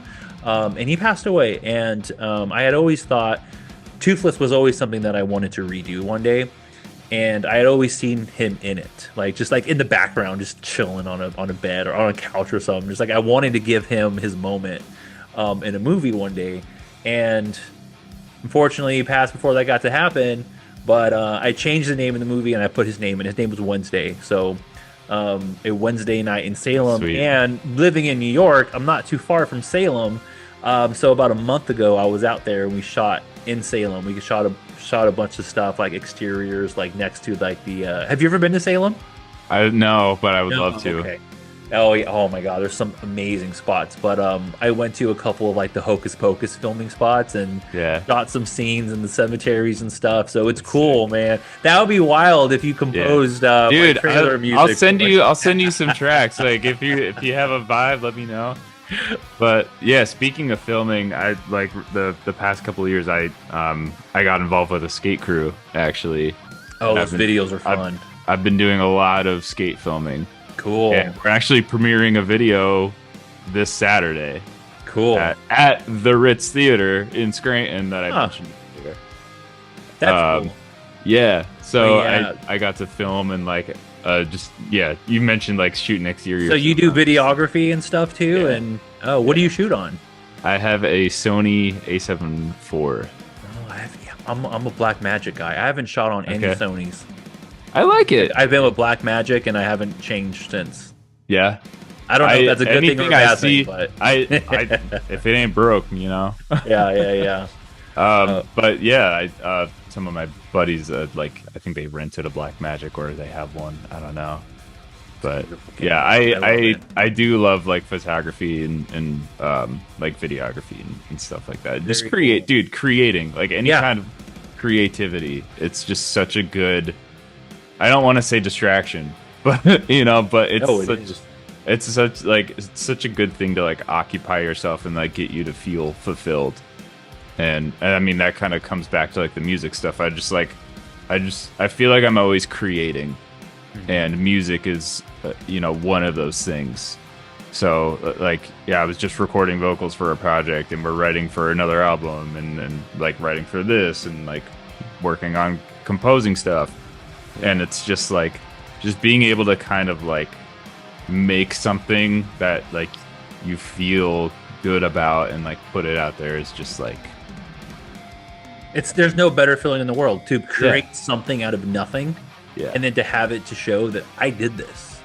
And he passed away. And I had always thought Toothless was always something that I wanted to redo one day. And I had always seen him in it, like just like in the background, just chilling on a bed or on a couch or something. Just like I wanted to give him his moment in a movie one day. And unfortunately, he passed before that got to happen. But I changed the name of the movie and I put his name, and his name was Wednesday. So A Wednesday Night in Salem. Sweet. And living in New York, I'm not too far from Salem. So about a month ago, I was out there and we shot in Salem. We shot a bunch of stuff, like exteriors, like next to like the. Have you ever been to Salem? No, but I would love to. Okay. Oh yeah. Oh my God. There's some amazing spots. But I went to a couple of like the Hocus Pocus filming spots and shot some scenes in the cemeteries and stuff. So it's cool, man. That would be wild if you composed dude, like trailer music. I'll send you some tracks. Like if you have a vibe, let me know. But yeah, speaking of filming, I like the past couple of years I got involved with a skate crew actually. Oh, those videos are fun. I've been doing a lot of skate filming. Cool. And we're actually premiering a video this Saturday. Cool. At the Ritz Theater in Scranton that I mentioned earlier. That's cool. Yeah. So Yeah. I got to film and like you mentioned like shooting exterior. So you do videography and stuff too, Yeah. and what do you shoot on? I have a Sony A7 IV. Oh, I'm a Black Magic guy. I haven't shot on any Okay. Sonys. I like it. I've been with Black Magic and I haven't changed since. Yeah. I don't know if that's a good thing or a bad thing, but I if it ain't broke, you know. yeah. But yeah, some of my buddies like I think they rented a Black Magic or they have one. I don't know. But yeah, I do love like photography and like videography and stuff like that. Just creating like any kind of creativity. It's just such a good. I don't want to say distraction, but but it's such a good thing to like occupy yourself and like get you to feel fulfilled. And I mean that kind of comes back to like the music stuff. I feel like I'm always creating, and music is one of those things. So I was just recording vocals for a project, and we're writing for another album, and like writing for this, and like working on composing stuff. And it's just like being able to kind of like make something that like you feel good about and like put it out there is just like there's no better feeling in the world to create something out of nothing, and then to have it to show that I did this,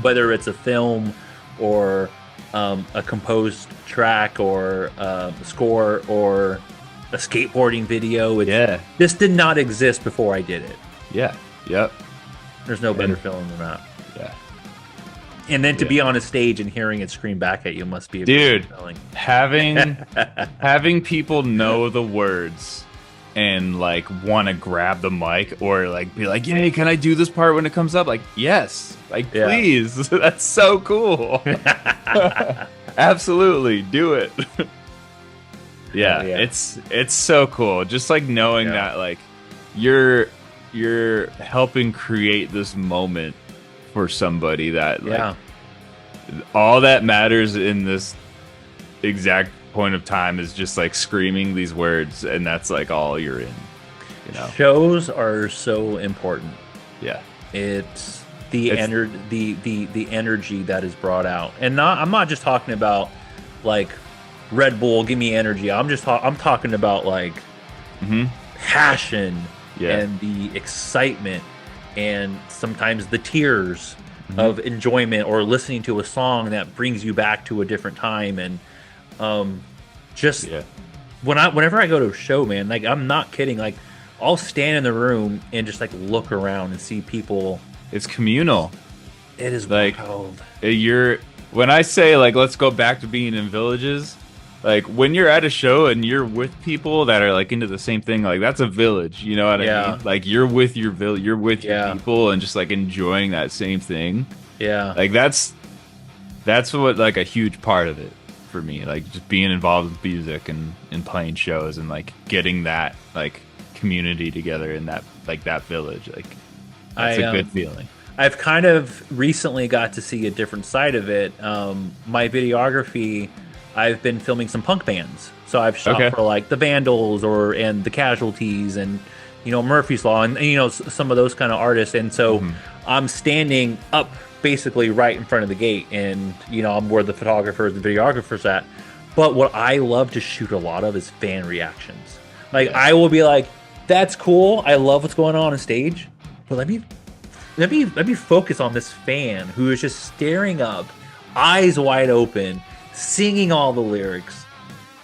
whether it's a film or a composed track or a score or a skateboarding video. This did not exist before I did it. Yeah. Yep. There's no better feeling than that. Yeah. And then to be on a stage and hearing it scream back at you must be a dude good feeling. having people know the words and like want to grab the mic or like be like, "Yay, can I do this part when it comes up?" Like, yes, like please. That's so cool. Absolutely, do it. Yeah, it's so cool. Just like knowing that like you're helping create this moment for somebody that like all that matters in this exact point of time is just like screaming these words, and that's like all you're in. You know, shows are so important. Yeah, it's the energy that is brought out, and I'm not just talking about like Red Bull, give me energy. I'm talking about like passion and the excitement, and sometimes the tears of enjoyment, or listening to a song that brings you back to a different time. And whenever I go to a show, man, like I'm not kidding, like I'll stand in the room and just like look around and see people. It's communal. It is like wild. When I say like let's go back to being in villages, like when you're at a show and you're with people that are like into the same thing, like that's a village, you know what I mean? Like you're with your village, you're with your people, and just like enjoying that same thing. Yeah, like that's what like a huge part of it for me, like just being involved with music and playing shows and like getting that like community together in that like that village. Like that's a good feeling. I've kind of recently got to see a different side of it. My videography, I've been filming some punk bands, so I've shot for like the Vandals and the Casualties, and you know Murphy's Law, and you know some of those kind of artists. And so I'm standing up basically right in front of the gate, and you know I'm where the photographers, the videographers at. But what I love to shoot a lot of is fan reactions. Like I will be like, "That's cool. I love what's going on stage," but let me focus on this fan who is just staring up, eyes wide open, singing all the lyrics.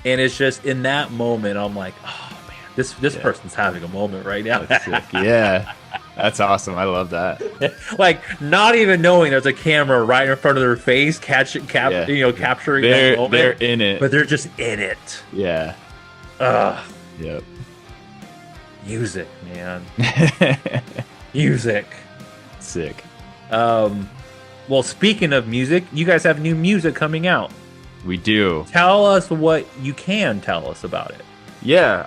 And it's just in that moment I'm like, oh man, this person's having a moment right now. That's sick. Yeah, that's awesome. I love that. Like not even knowing there's a camera right in front of their face, capturing that moment. They're in it, but they're just in it. Yeah. Yep. Music, man. Music. Sick. Well, speaking of music, you guys have new music coming out. We do. Tell us what you can tell us about it. Yeah,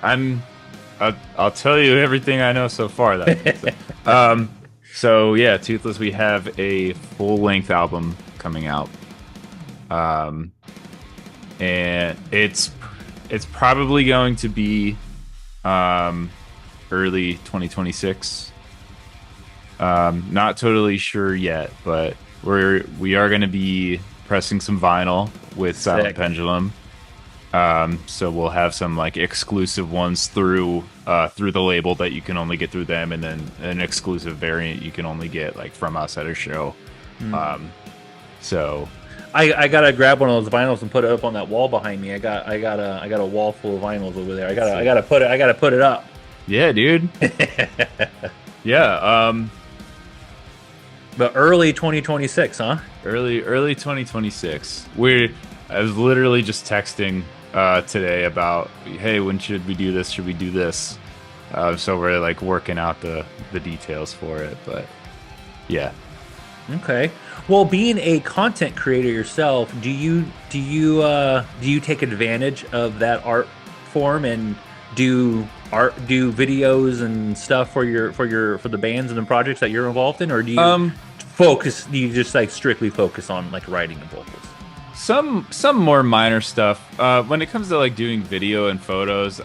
I'll tell you everything I know so far. So yeah, Toothless, we have a full-length album coming out. And it's probably going to be early 2026. Not totally sure yet, but we are going to be pressing some vinyl with Silent Pendulum. So we'll have some like exclusive ones through the label that you can only get through them, and then an exclusive variant you can only get like from us at a show. So I gotta grab one of those vinyls and put it up on that wall behind me. I got a wall full of vinyls over there. I gotta put it up. Yeah, dude. Yeah. But early 2026, huh? Early 2026. I was literally just texting today about, hey, when should we do this? Should we do this? So we're like working out the details for it, but yeah. Okay. Well, being a content creator yourself, do you take advantage of that art form and do videos and stuff for the bands and the projects that you're involved in, or do you you just like strictly focus on like writing and vocals? Some more minor stuff. When it comes to like doing video and photos,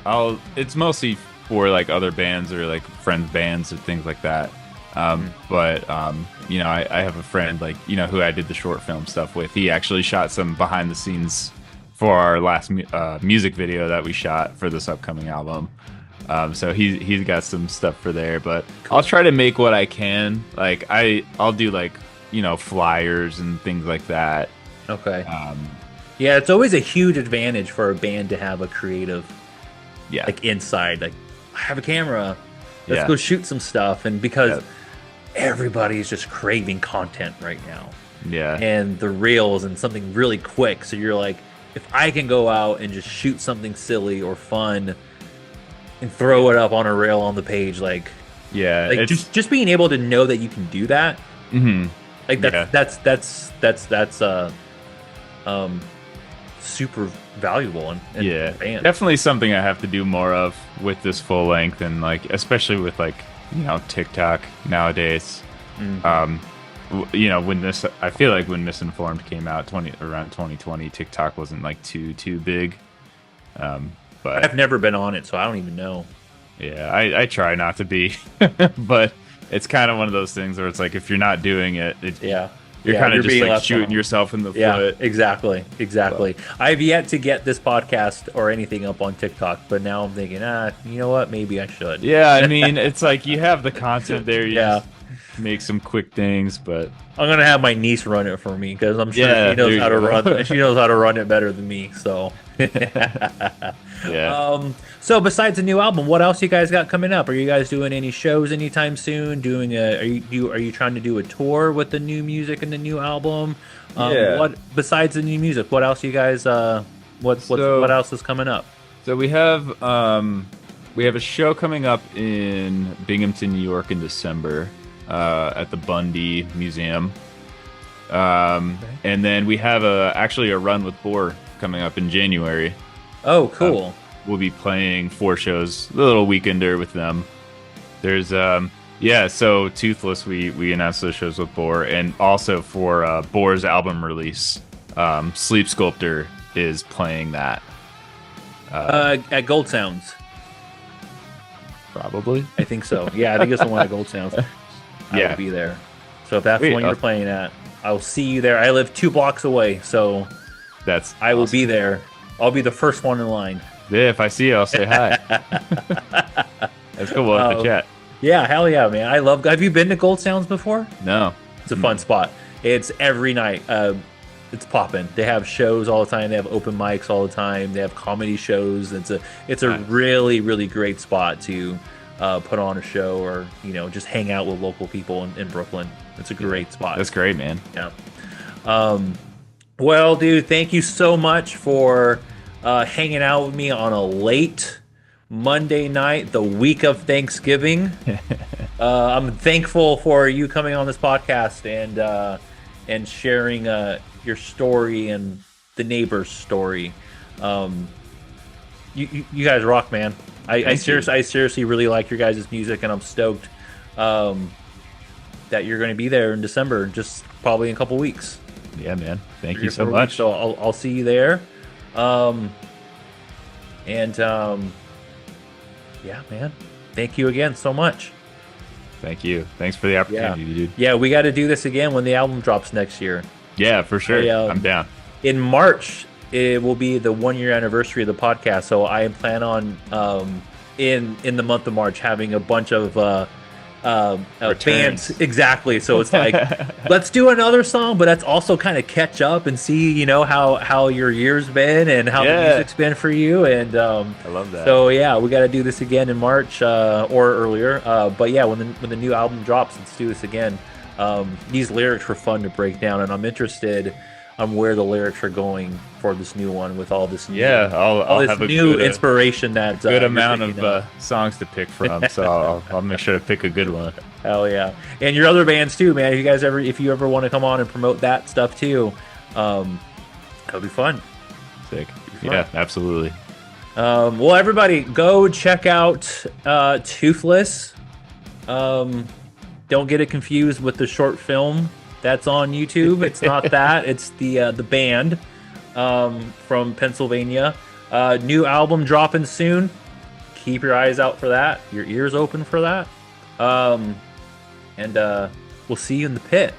it's mostly for like other bands or like friends bands or things like that. But you know, I have a friend like, you know, who I did the short film stuff with. He actually shot some behind the scenes for our last music video that we shot for this upcoming album. So he's got some stuff for there, but I'll try to make what I can. Like I'll do like, you know, flyers and things like that. Okay. Yeah, it's always a huge advantage for a band to have a creative, like inside. Like I have a camera, let's go shoot some stuff, and because everybody's just craving content right now. Yeah. And the reels and something really quick, so you're like, if I can go out and just shoot something silly or fun, and throw it up on a rail on the page, like Yeah, like it's just being able to know that you can do that, mhm. like Yeah. that's super valuable and Yeah, advanced. definitely something I have to do more of with this full length, and like especially with like TikTok nowadays. Um, when this, I feel like when Misinformed came out around 2020, TikTok wasn't like too big. But I've never been on it, so I don't even know. yeah, I try not to be, but it's kind of one of those things where it's like if you're not doing it, Yeah. you're Yeah, kind you're of just being like left shooting alone. yourself in the Yeah, foot. exactly. I've yet to get this podcast or anything up on TikTok, but now I'm thinking, you know what? Maybe I should. Yeah, I mean, it's like you have the content there. You Yeah. just make some quick things, but I'm gonna have my niece run it for me because I'm sure Yeah, she there knows you how to go. run. She knows how to run it better than me. So, yeah. so besides the new album, what else you guys got coming up? Are you guys doing any shows anytime soon? Are you trying to do a tour with the new music and the new album? Yeah. What besides the new music? What else you guys? What else is coming up? So we have a show coming up in Binghamton, New York in December at the Bundy Museum. And then we have actually a run with Boar coming up in January. Oh, cool. We'll be playing 4 shows, a little weekender with them. There's so Toothless, we announced those shows with Boar, and also for Boar's album release, Sleep Sculptor is playing that. At Gold Sounds, Probably. I think so. Yeah, I think it's the one at Gold Sounds. I Yeah. will be there. So if that's the Sweet. one you're playing at, I'll see you there. I live 2 blocks away, so That's I will awesome. be there. I'll be the first one in line. Yeah, if I see you, I'll say hi. That's cool. We'll have to chat. Yeah, hell yeah, man. I love. Have you been to Gold Sounds before? No. It's a fun spot. It's every night. It's popping. They have shows all the time. They have open mics all the time. They have comedy shows. It's a Nice. really really great spot to put on a show or just hang out with local people in Brooklyn. It's a great spot. That's great, man. Yeah. Well, dude, thank you so much for hanging out with me on a late Monday night, the week of Thanksgiving. I'm thankful for you coming on this podcast and sharing your story and the neighbor's story. You guys rock, man. I seriously really like your guys' music, and I'm stoked that you're going to be there in December, just probably in a couple weeks. Yeah, man. Thank 3 you or so 4 much. weeks, so I'll see you there. Yeah, man. Thank you again so much. Thank you. Thanks for the opportunity, dude. Yeah, we got to do this again when the album drops next year. Yeah, for sure. I'm down. In March, it will be the 1-year anniversary of the podcast, so I plan on in the month of March having a bunch of bands. Exactly. So it's like, let's do another song, but let's also kind of catch up and see, how your year's been and how the music's been for you. And I love that. So yeah, we got to do this again in March or earlier. But yeah, when the new album drops, let's do this again. These lyrics were fun to break down, and I'm interested on where the lyrics are going for this new one with all this new, I'll this have a new good, inspiration that good you're amount thinking of songs to pick from. So I'll make sure to pick a good one. Hell yeah. And your other bands too, man. If you ever want to come on and promote that stuff too, that'll be fun. Sick. Yeah, absolutely. Well, everybody, go check out Toothless. Don't get it confused with the short film that's on YouTube. It's not that. It's the band from Pennsylvania. New album dropping soon. Keep your eyes out for that. Your ears open for that. And we'll see you in the pit.